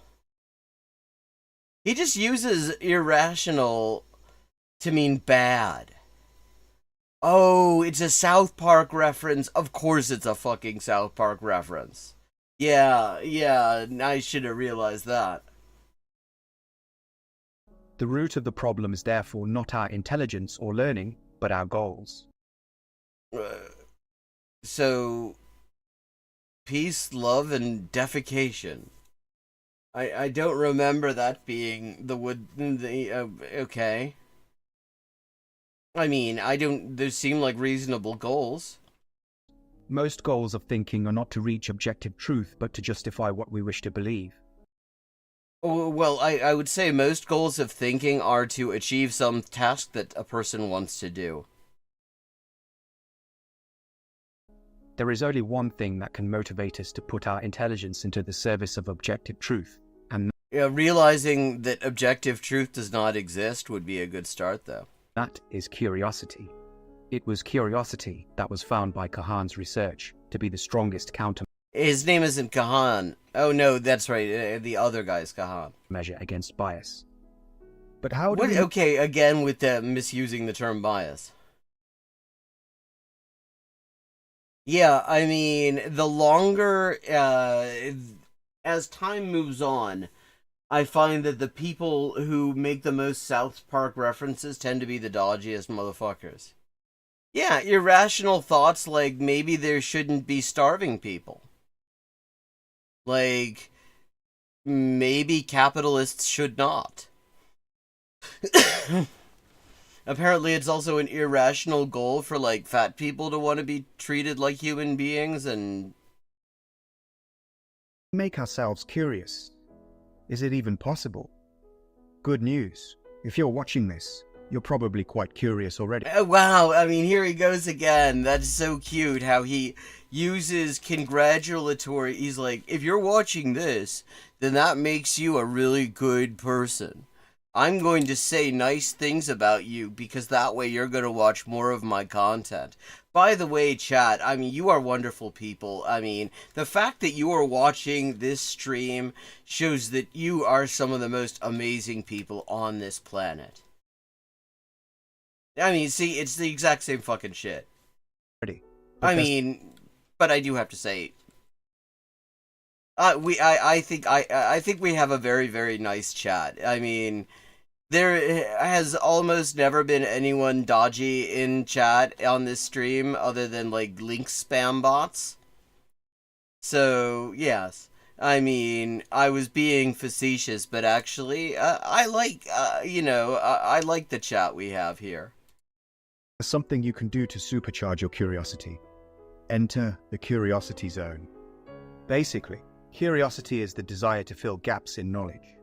Speaker 1: He just uses irrational to mean bad. Oh, it's a South Park reference. Of course it's a fucking South Park reference. Yeah, I should have realized that.
Speaker 2: The root of the problem is therefore not our intelligence or learning, but our goals.
Speaker 1: So, peace, love, and defecation. I don't remember that being okay. I mean, those seem like reasonable goals.
Speaker 2: Most goals of thinking are not to reach objective truth, but to justify what we wish to believe.
Speaker 1: Oh, well, I would say most goals of thinking are to achieve some task that a person wants to do.
Speaker 2: There is only one thing that can motivate us to put our intelligence into the service of objective truth, and
Speaker 1: realizing that objective truth does not exist would be a good start, though.
Speaker 2: that is curiosity. It was curiosity that was found by Kahan's research to be the strongest countermeasure
Speaker 1: His name isn't Kahan. Oh no, that's right. The other guy's Kahan.
Speaker 2: against bias. But how do
Speaker 1: Okay, again with misusing the term bias. Yeah, I mean, the longer, as time moves on, I find that the people who make the most South Park references tend to be the dodgiest motherfuckers. Yeah, irrational thoughts like maybe there shouldn't be starving people. Like, maybe capitalists should not. Apparently it's also an irrational goal for, like, fat people to want to be treated like human beings and...
Speaker 2: make ourselves curious? Is it even possible? Good news. If you're watching this, you're probably quite curious already.
Speaker 1: Wow, I mean, here he goes again. That's so cute how he uses congratulatory... He's like, if you're watching this, then that makes you a really good person. I'm going to say nice things about you because that way you're going to watch more of my content. By the way, chat, I mean, you are wonderful people. I mean, the fact that you are watching this stream shows that you are some of the most amazing people on this planet. I mean, see, it's the exact same fucking shit. I mean, but I do have to say, I think we have a very, very nice chat. I mean, there has almost never been anyone dodgy in chat on this stream other than, like, link spam bots. So, yes. I mean, I was being facetious, but actually, I like, I like the chat we have here.
Speaker 2: Something you can do to supercharge your curiosity. Enter the curiosity zone. Basically, curiosity is the desire to fill gaps in knowledge.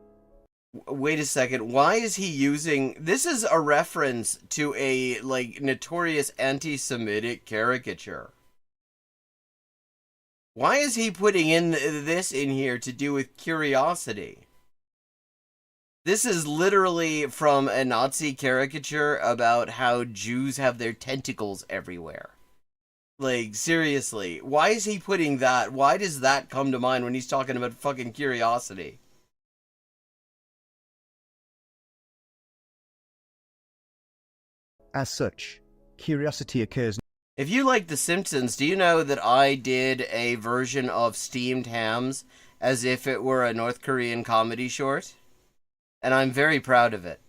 Speaker 1: Wait a second. Why is he using... This is a reference to a, like, notorious anti-Semitic caricature. Why is he putting in this in here to do with curiosity? This is literally from a Nazi caricature about how Jews have their tentacles everywhere. Like, seriously. Why is he putting that? Why does that come to mind when he's talking about fucking curiosity?
Speaker 2: As such, curiosity occurs.
Speaker 1: If you like The Simpsons, do you know that I did a version of Steamed Hams as if it were a North Korean comedy short? And I'm very proud of it.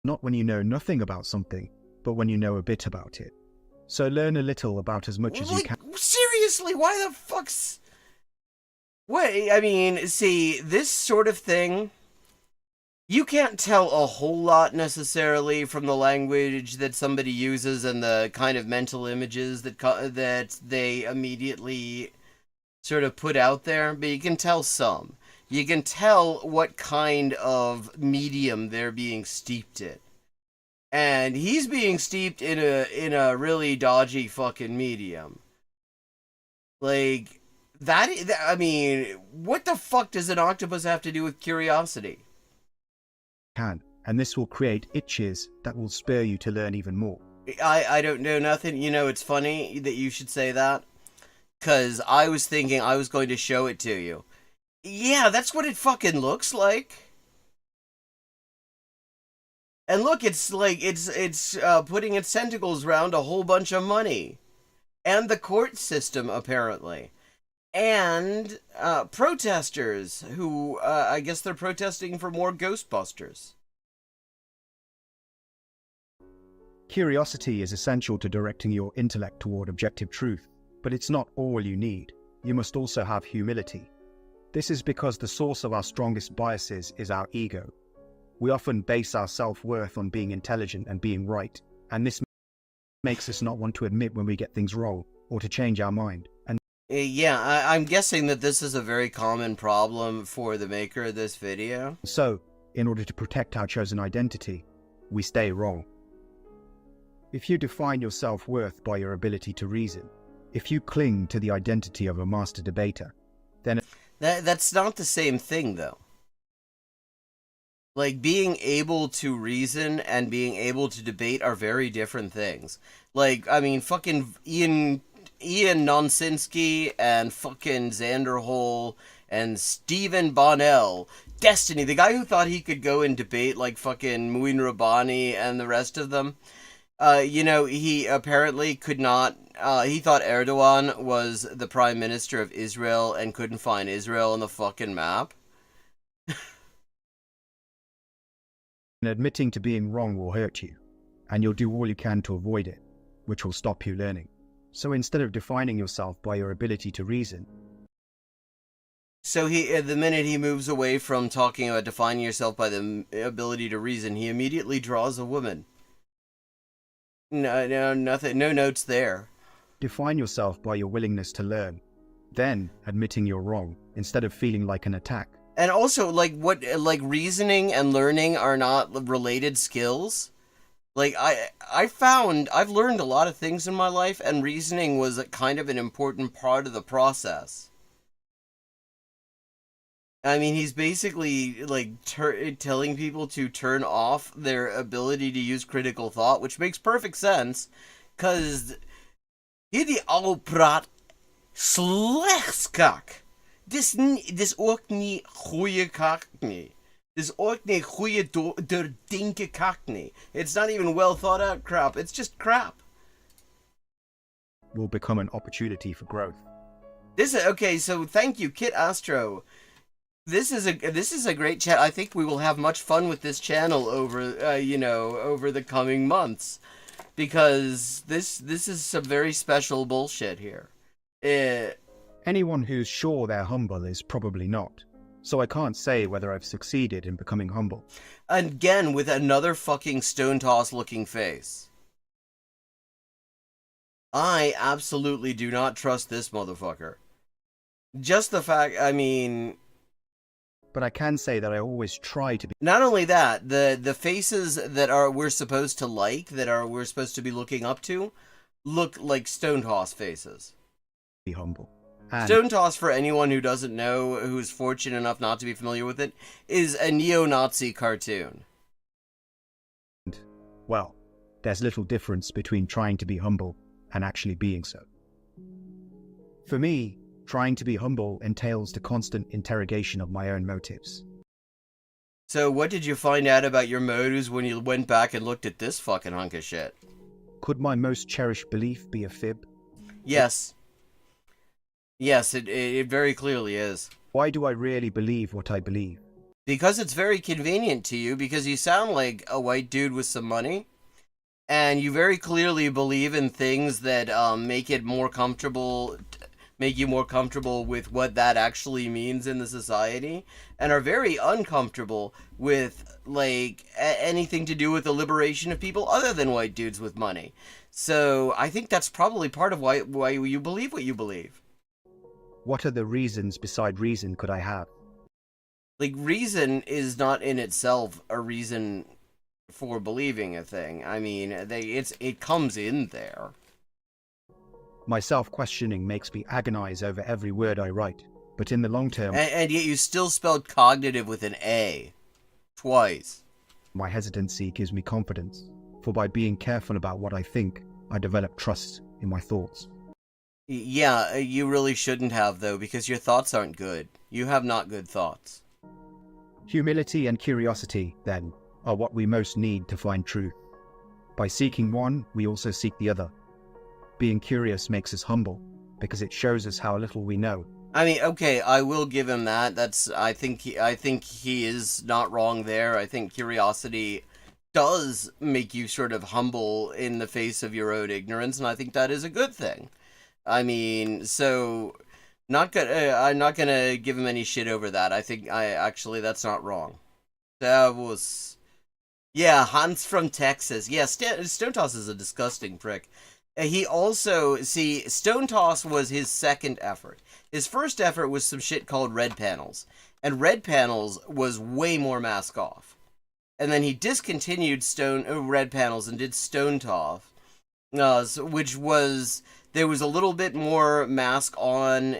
Speaker 2: Not when you know nothing about something, but when you know a bit about it. So learn a little about as much as you can.
Speaker 1: Seriously, why the fuck's... Wait, I mean, see, this sort of thing... You can't tell a whole lot necessarily from the language that somebody uses and the kind of mental images that they immediately sort of put out there, but you can tell some. You can tell what kind of medium they're being steeped in. And he's being steeped in a really dodgy fucking medium. Like, I mean, what the fuck does an octopus have to do with curiosity?
Speaker 2: And this will create itches that will spur you to learn even more.
Speaker 1: I don't know nothing. You know, it's funny that you should say that, because I was thinking I was going to show it to you. Yeah, that's what it fucking looks like. And look, it's like, it's putting its tentacles around a whole bunch of money. And the court system, apparently. And protesters who, I guess they're protesting for more Ghostbusters.
Speaker 2: Curiosity is essential to directing your intellect toward objective truth, but it's not all you need. You must also have humility. This is because the source of our strongest biases is our ego. We often base our self-worth on being intelligent and being right, and this makes us not want to admit when we get things wrong or to change our mind. And
Speaker 1: yeah, I'm guessing that this is a very common problem for the maker of this video.
Speaker 2: So, in order to protect our chosen identity, we stay wrong. If you define your self-worth by your ability to reason, if you cling to the identity of a master debater, then...
Speaker 1: That's not the same thing, though. Like, being able to reason and being able to debate are very different things. Like, I mean, fucking Ian Nonsinski and fucking Xander Hole and Stephen Bonnell. Destiny, the guy who thought he could go and debate, like, fucking Muin Rabbani and the rest of them. You know, he apparently could not... he thought Erdogan was the Prime Minister of Israel and couldn't find Israel on the fucking map.
Speaker 2: And admitting to being wrong will hurt you, and you'll do all you can to avoid it, which will stop you learning. So instead of defining yourself by your ability to reason...
Speaker 1: So the minute he moves away from talking about defining yourself by the ability to reason, he immediately draws a woman. No, nothing, no notes there.
Speaker 2: Define yourself by your willingness to learn, then admitting you're wrong, instead of feeling like an attack.
Speaker 1: And also, like, like, reasoning and learning are not related skills. Like, I've learned a lot of things in my life, and reasoning was kind of an important part of the process. I mean, he's basically, like, telling people to turn off their ability to use critical thought, which makes perfect sense, because hierdie ou praat slegs kak. Dis ook nie goeie kak nie. Dis ook nie goeie doordenke kak nie. It's not even well thought out crap, it's just crap.
Speaker 2: Will become an opportunity for growth.
Speaker 1: Okay, so thank you, Kit Astro. This is a great chat. I think we will have much fun with this channel over over the coming months, because this is some very special bullshit here.
Speaker 2: Anyone who's sure they're humble is probably not. So I can't say whether I've succeeded in becoming humble.
Speaker 1: Again, with another fucking stone toss looking face. I absolutely do not trust this motherfucker. Just the fact, I mean...
Speaker 2: but I can say that I always try to be
Speaker 1: Not only that, the faces that we're supposed to like, we're supposed to be looking up to, look like Stone Toss faces.
Speaker 2: humble. And
Speaker 1: Stone Toss, for anyone who doesn't know, who's fortunate enough not to be familiar with it, is a neo-Nazi cartoon.
Speaker 2: well, there's little difference between trying to be humble and actually being so. For me, trying to be humble entails the constant interrogation of my own motives.
Speaker 1: So what did you find out about your motives when you went back and looked at this fucking hunk of shit?
Speaker 2: Could my most cherished belief be a fib?
Speaker 1: Yes. Yes, it very clearly is.
Speaker 2: Why do I really believe what I believe?
Speaker 1: Because it's very convenient to you, because you sound like a white dude with some money, and you very clearly believe in things that make you more comfortable with what that actually means in the society, and are very uncomfortable with, like, anything to do with the liberation of people other than white dudes with money. So I think that's probably part of why you believe what you believe.
Speaker 2: What other reasons beside reason could I have?
Speaker 1: Like, reason is not in itself a reason for believing a thing. I mean, it comes in there.
Speaker 2: My self-questioning makes me agonize over every word I write, but in the long term,
Speaker 1: And yet you still spelled cognitive with an A. Twice.
Speaker 2: my hesitancy gives me confidence, for by being careful about what I think, I develop trust in my thoughts.
Speaker 1: Yeah, you really shouldn't have, though, because your thoughts aren't good. You have not good thoughts.
Speaker 2: Humility and curiosity, then, are what we most need to find truth. By seeking one, we also seek the other. Being curious makes us humble, because it shows us how little we know.
Speaker 1: I mean, okay, I will give him that. I think he is not wrong there. I think curiosity does make you sort of humble in the face of your own ignorance, and I think that is a good thing. I mean, so I'm not gonna give him any shit over that. I think that's not wrong. That was, yeah, Hans from Texas. Yeah, Stone Toss is a disgusting prick. He also, see, Stone Toss was his second effort. His first effort was some shit called Red Panels, and Red Panels was way more mask off. And then he discontinued Red Panels and did Stone Toss, which was, there was a little bit more mask on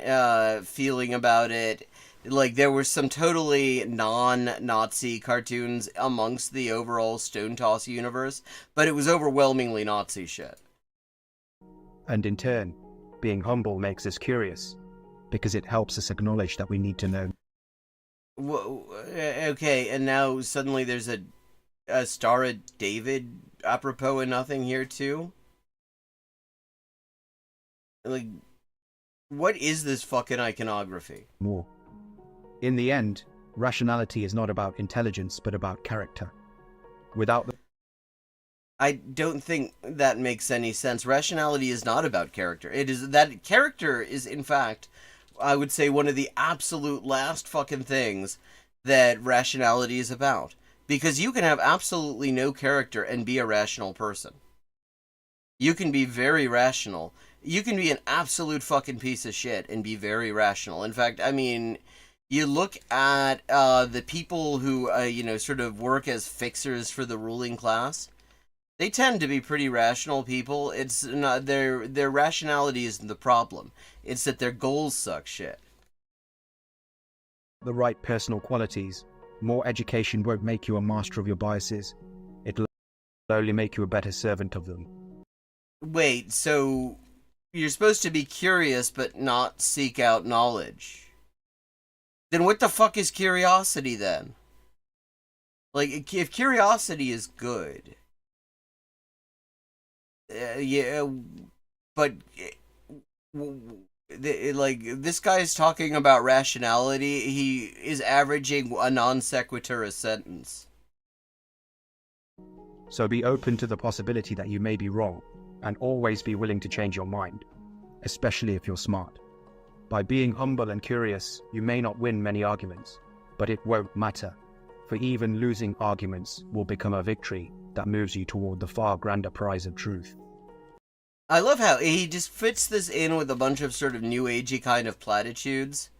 Speaker 1: feeling about it. Like, there were some totally non-Nazi cartoons amongst the overall Stone Toss universe, but it was overwhelmingly Nazi shit.
Speaker 2: And in turn, being humble makes us curious, because it helps us acknowledge that we need to know.
Speaker 1: Okay, and now suddenly there's a Star of David apropos of nothing here too? Like, what is this fucking iconography?
Speaker 2: More. In the end, rationality is not about intelligence, but about character. Without the
Speaker 1: I don't think that makes any sense. Rationality is not about character. It is that character is, in fact, I would say, one of the absolute last fucking things that rationality is about. Because you can have absolutely no character and be a rational person. You can be very rational. You can be an absolute fucking piece of shit and be very rational. In fact, I mean, you look at the people who, sort of work as fixers for the ruling class. They tend to be pretty rational people. It's not their rationality isn't the problem. It's that their goals suck shit.
Speaker 2: right personal qualities, more education won't make you a master of your biases. It'll only make you a better servant of them.
Speaker 1: Wait, so you're supposed to be curious but not seek out knowledge. Then what the fuck is curiosity then? Like, if curiosity is good... yeah, but like, this guy's talking about rationality. He is averaging a non sequitur a sentence.
Speaker 2: So be open to the possibility that you may be wrong, and always be willing to change your mind, especially if you're smart. By being humble and curious, you may not win many arguments, but it won't matter, for even losing arguments will become a victory that moves you toward the far grander prize of truth.
Speaker 1: I love how he just fits this in with a bunch of sort of new agey kind of platitudes.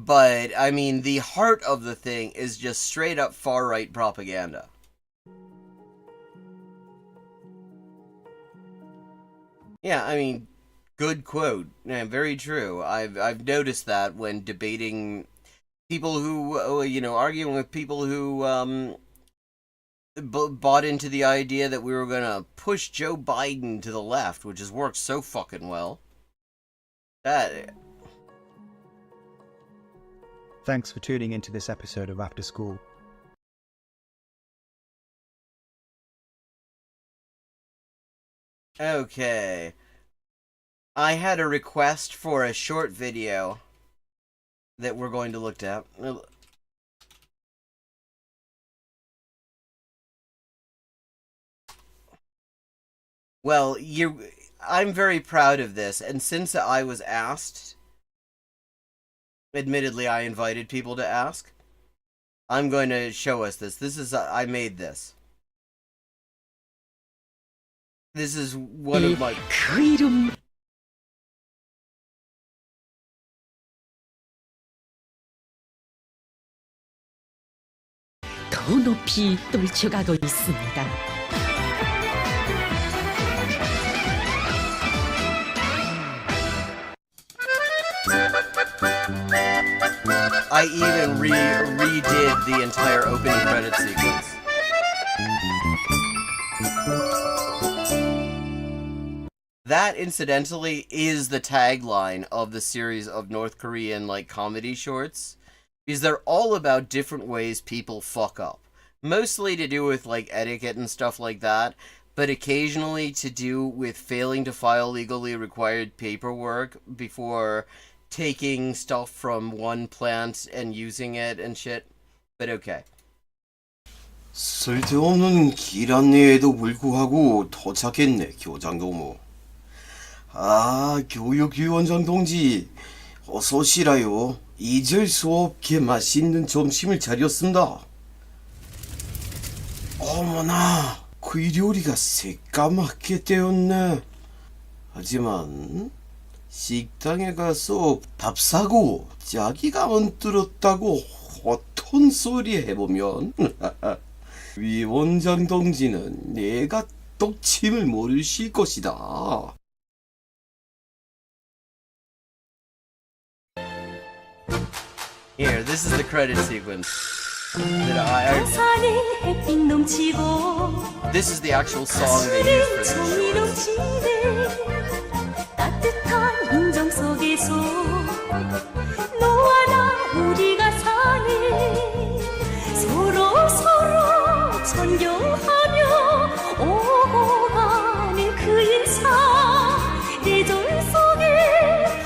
Speaker 1: But, I mean, the heart of the thing is just straight up far-right propaganda. Yeah, I mean, good quote. Yeah, very true. I've noticed that when debating people who, arguing with people who, bought into the idea that we were gonna push Joe Biden to the left, which has worked so fucking well.
Speaker 2: Thanks for tuning into this episode of After School.
Speaker 1: Okay. I had a request for a short video that we're going to look at. Well, I'm very proud of this, and since I was asked, admittedly I invited people to ask, I'm going to show us this. I made this. This is one of my...
Speaker 3: 더 높이 떨쳐가고 있습니다.
Speaker 1: I even redid the entire opening credit sequence. That, incidentally, is the tagline of the series of North Korean, comedy shorts. Because they're all about different ways people fuck up. Mostly to do with, etiquette and stuff like that, but occasionally to do with failing to file legally required paperwork before taking stuff from one plant and using it and shit. But okay.
Speaker 4: 쓸데없는 길 안내에도 불구하고 도착했네, 교장동무. 아, 교육위원장 동지, 어서 오시라요. 잊을 수 없게 맛있는 점심을 차렸습니다. 어머나, 그 요리가 새까맣게 되었네. 하지만 식당에 가서 밥 사고 자기가 만들었다고 허튼 소리 해보면 위원장 동지는 내가 떡침을 모르실 것이다.
Speaker 1: Here, this is the credit sequence. This is the actual song they used for this short.
Speaker 3: 따뜻한 인정 속에서 너와 나 우리가 사네 서로 존경하며 오고 가는 그 인사 계절 속에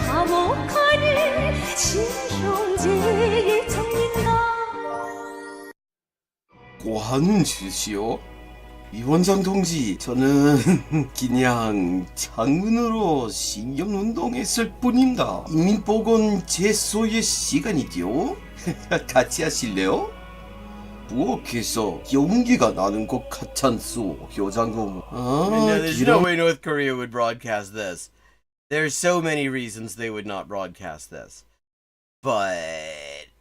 Speaker 3: 화목하니 친형제의 정린다.
Speaker 4: 고하는 짓이요? 위원장 동지, 저는 그냥 장문으로 신경운동했을 뿐입니다. 인민보건 제소의 시간이죠? 같이 하실래요? 부엌에서 연기가 나는 것 같잖소, 교장동.
Speaker 1: There's no way North Korea would broadcast this. There's so many reasons they would not broadcast this. But...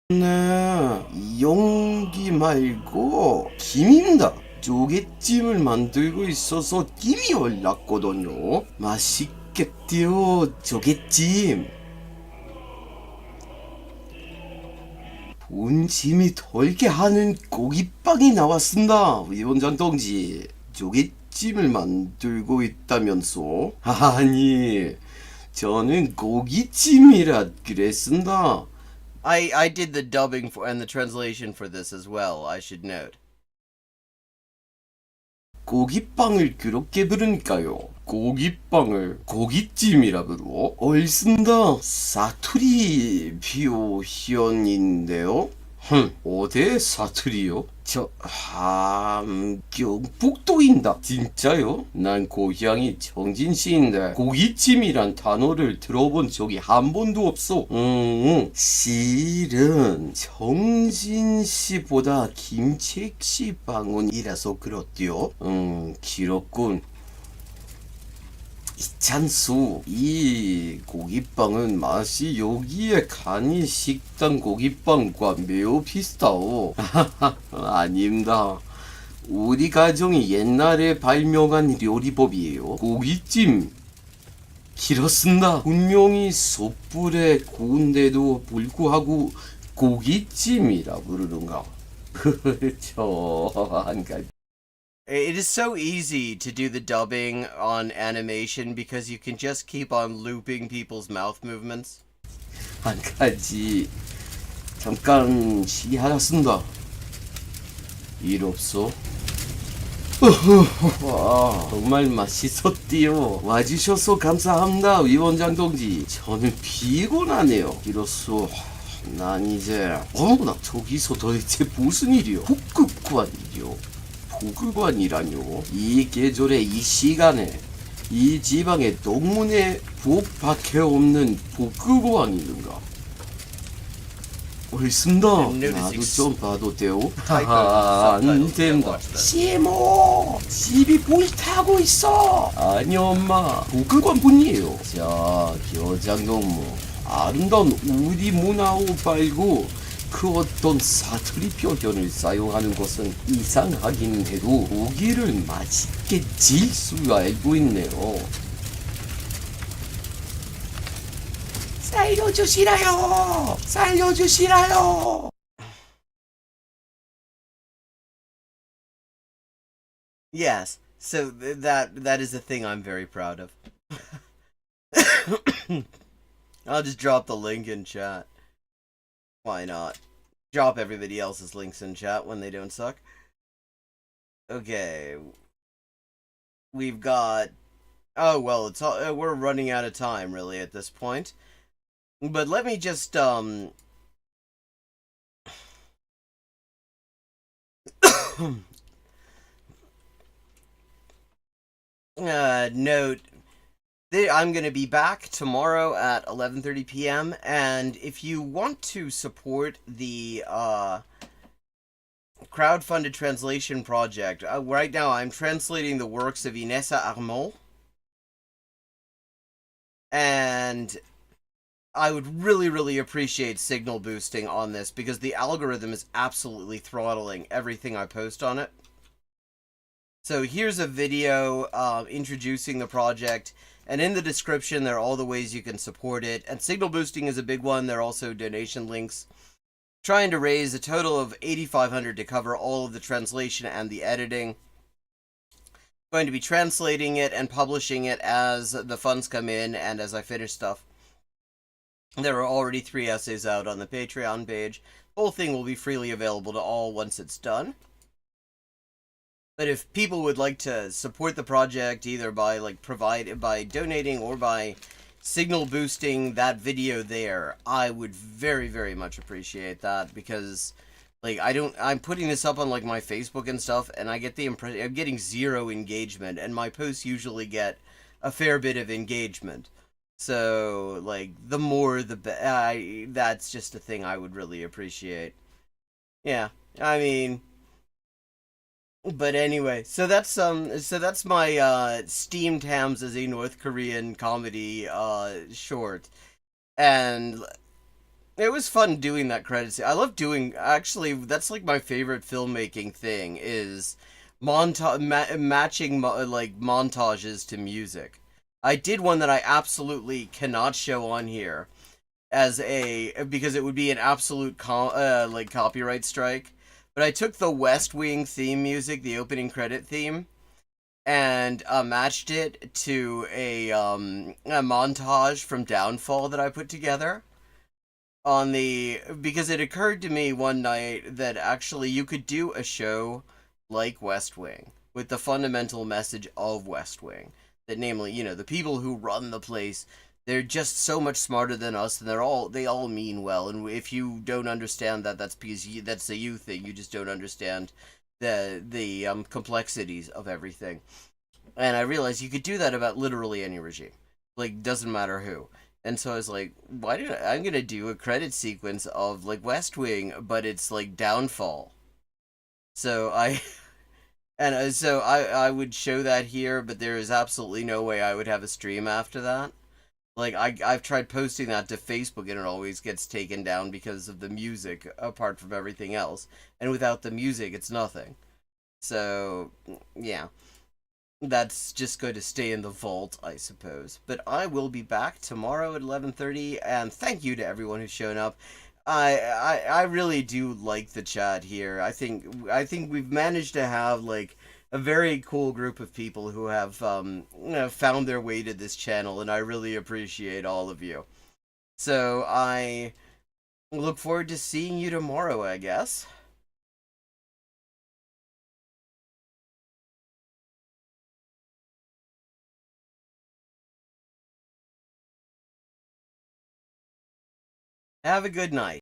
Speaker 4: 네, 연기 말고 김입니다. 조개찜을 만들고 있어서 김이 올랐거든요. 맛있겠디요, 조개찜. 본심이 돌게 하는 고깃빵이 나왔습니다, 위원장 동지. 조개찜을 만들고 있다면서? 아니, 저는 고깃찜이라 그랬습니다.
Speaker 1: I did the dubbing and the translation for this as well, I should note.
Speaker 4: 고깃빵을 그렇게 부르니까요. 고깃빵을 고깃찜이라 부르고 옳습니다. 사투리 표현인데요. 어디 사투리요? 저 경북도인다. 진짜요? 난 고향이 정진시인데 고깃찜이란 단어를 들어본 적이 한 번도 없어. 실은 정진시보다 김책시 방언이라서 그렇디요. 길었군. 있잖소. 이 고깃빵은 맛이 여기에 간이 식당 고깃빵과 매우 비슷하오. 아닙니다. 우리 가정이 옛날에 발명한 요리법이에요. 고깃찜. 길었습니다. 분명히 숯불에 구운데도 불구하고 고깃찜이라 부르는가. 그렇죠. 한 가지.
Speaker 1: It is so easy to do the dubbing on animation because you can just keep on looping people's mouth movements.
Speaker 4: 한 가지 잠깐 시기하였습니다. 일 없어? 정말 맛있었디요. 와주셔서 감사합니다, 위원장 동지. 저는 피곤하네요. 이로써 난 이제 어머나 저기서 도대체 무슨 일이요? 북극관이요. 북극관이라뇨? 이 계절에 이 시간에 이 지방에 동문에 북밖에 없는 북극관이 있는가? 옳습니다. 나도 좀 봐도 돼요? 안 된다. 시모 집이 불타고 있어. 아니 엄마 북극관 분이에요. 자 여장동무 아름다운 우리 문화を말고 그 어떤 사투리 표현을 사용하는 것은 이상하긴 해도 고기를 맛있게 질 수가 알고 있네요. 살려주시라요! 살려주시라요!
Speaker 1: Yes, so that is a thing I'm very proud of. I'll just drop the link in chat. Why not? Drop everybody else's links in chat when they don't suck. Okay. We've got... Oh, well, it's all, we're running out of time, really, at this point. But let me just, note... I'm going to be back tomorrow at 11:30 p.m. and if you want to support the crowdfunded translation project, right now I'm translating the works of Inessa Armand, and I would really appreciate signal boosting on this because the algorithm is absolutely throttling everything I post on it. So here's a video introducing the project. And in the description, there are all the ways you can support it. And signal boosting is a big one. There are also donation links. Trying to raise a total of $8,500 to cover all of the translation and the editing. Going to be translating it and publishing it as the funds come in and as I finish stuff. There are already 3 essays out on the Patreon page. The whole thing will be freely available to all once it's done. But if people would like to support the project, either by by donating or by signal boosting that video there, I would very much appreciate that because I'm putting this up on my Facebook and stuff, and I get the impression I'm getting 0 engagement, and my posts usually get a fair bit of engagement. So the more the better. That's just a thing I would really appreciate. Yeah, I mean. But anyway, so that's my Steamed Hams as a North Korean comedy short, and it was fun doing that credits. I love doing, actually, that's my favorite filmmaking thing is matching montages to music. I did one that I absolutely cannot show on here because it would be an absolute copyright strike. But I took the West Wing theme music, the opening credit theme, and matched it to a montage from Downfall that I put together. Because it occurred to me one night that actually you could do a show like West Wing with the fundamental message of West Wing. That namely, the people who run the place, they're just so much smarter than us, and they all mean well. And if you don't understand that, that's because that's a you thing. You just don't understand the complexities of everything. And I realized you could do that about literally any regime. Doesn't matter who. And so I was like, I'm gonna do a credit sequence of West Wing, but it's Downfall. So And so I would show that here, but there is absolutely no way I would have a stream after that. Like, I've tried posting that to Facebook and it always gets taken down because of the music, apart from everything else. And without the music, it's nothing. So, yeah. That's just going to stay in the vault, I suppose. But I will be back tomorrow at 11:30, and thank you to everyone who's shown up. I really do like the chat here. I think we've managed to have like a very cool group of people who have found their way to this channel, and I really appreciate all of you. So I look forward to seeing you tomorrow, I guess. Have a good night.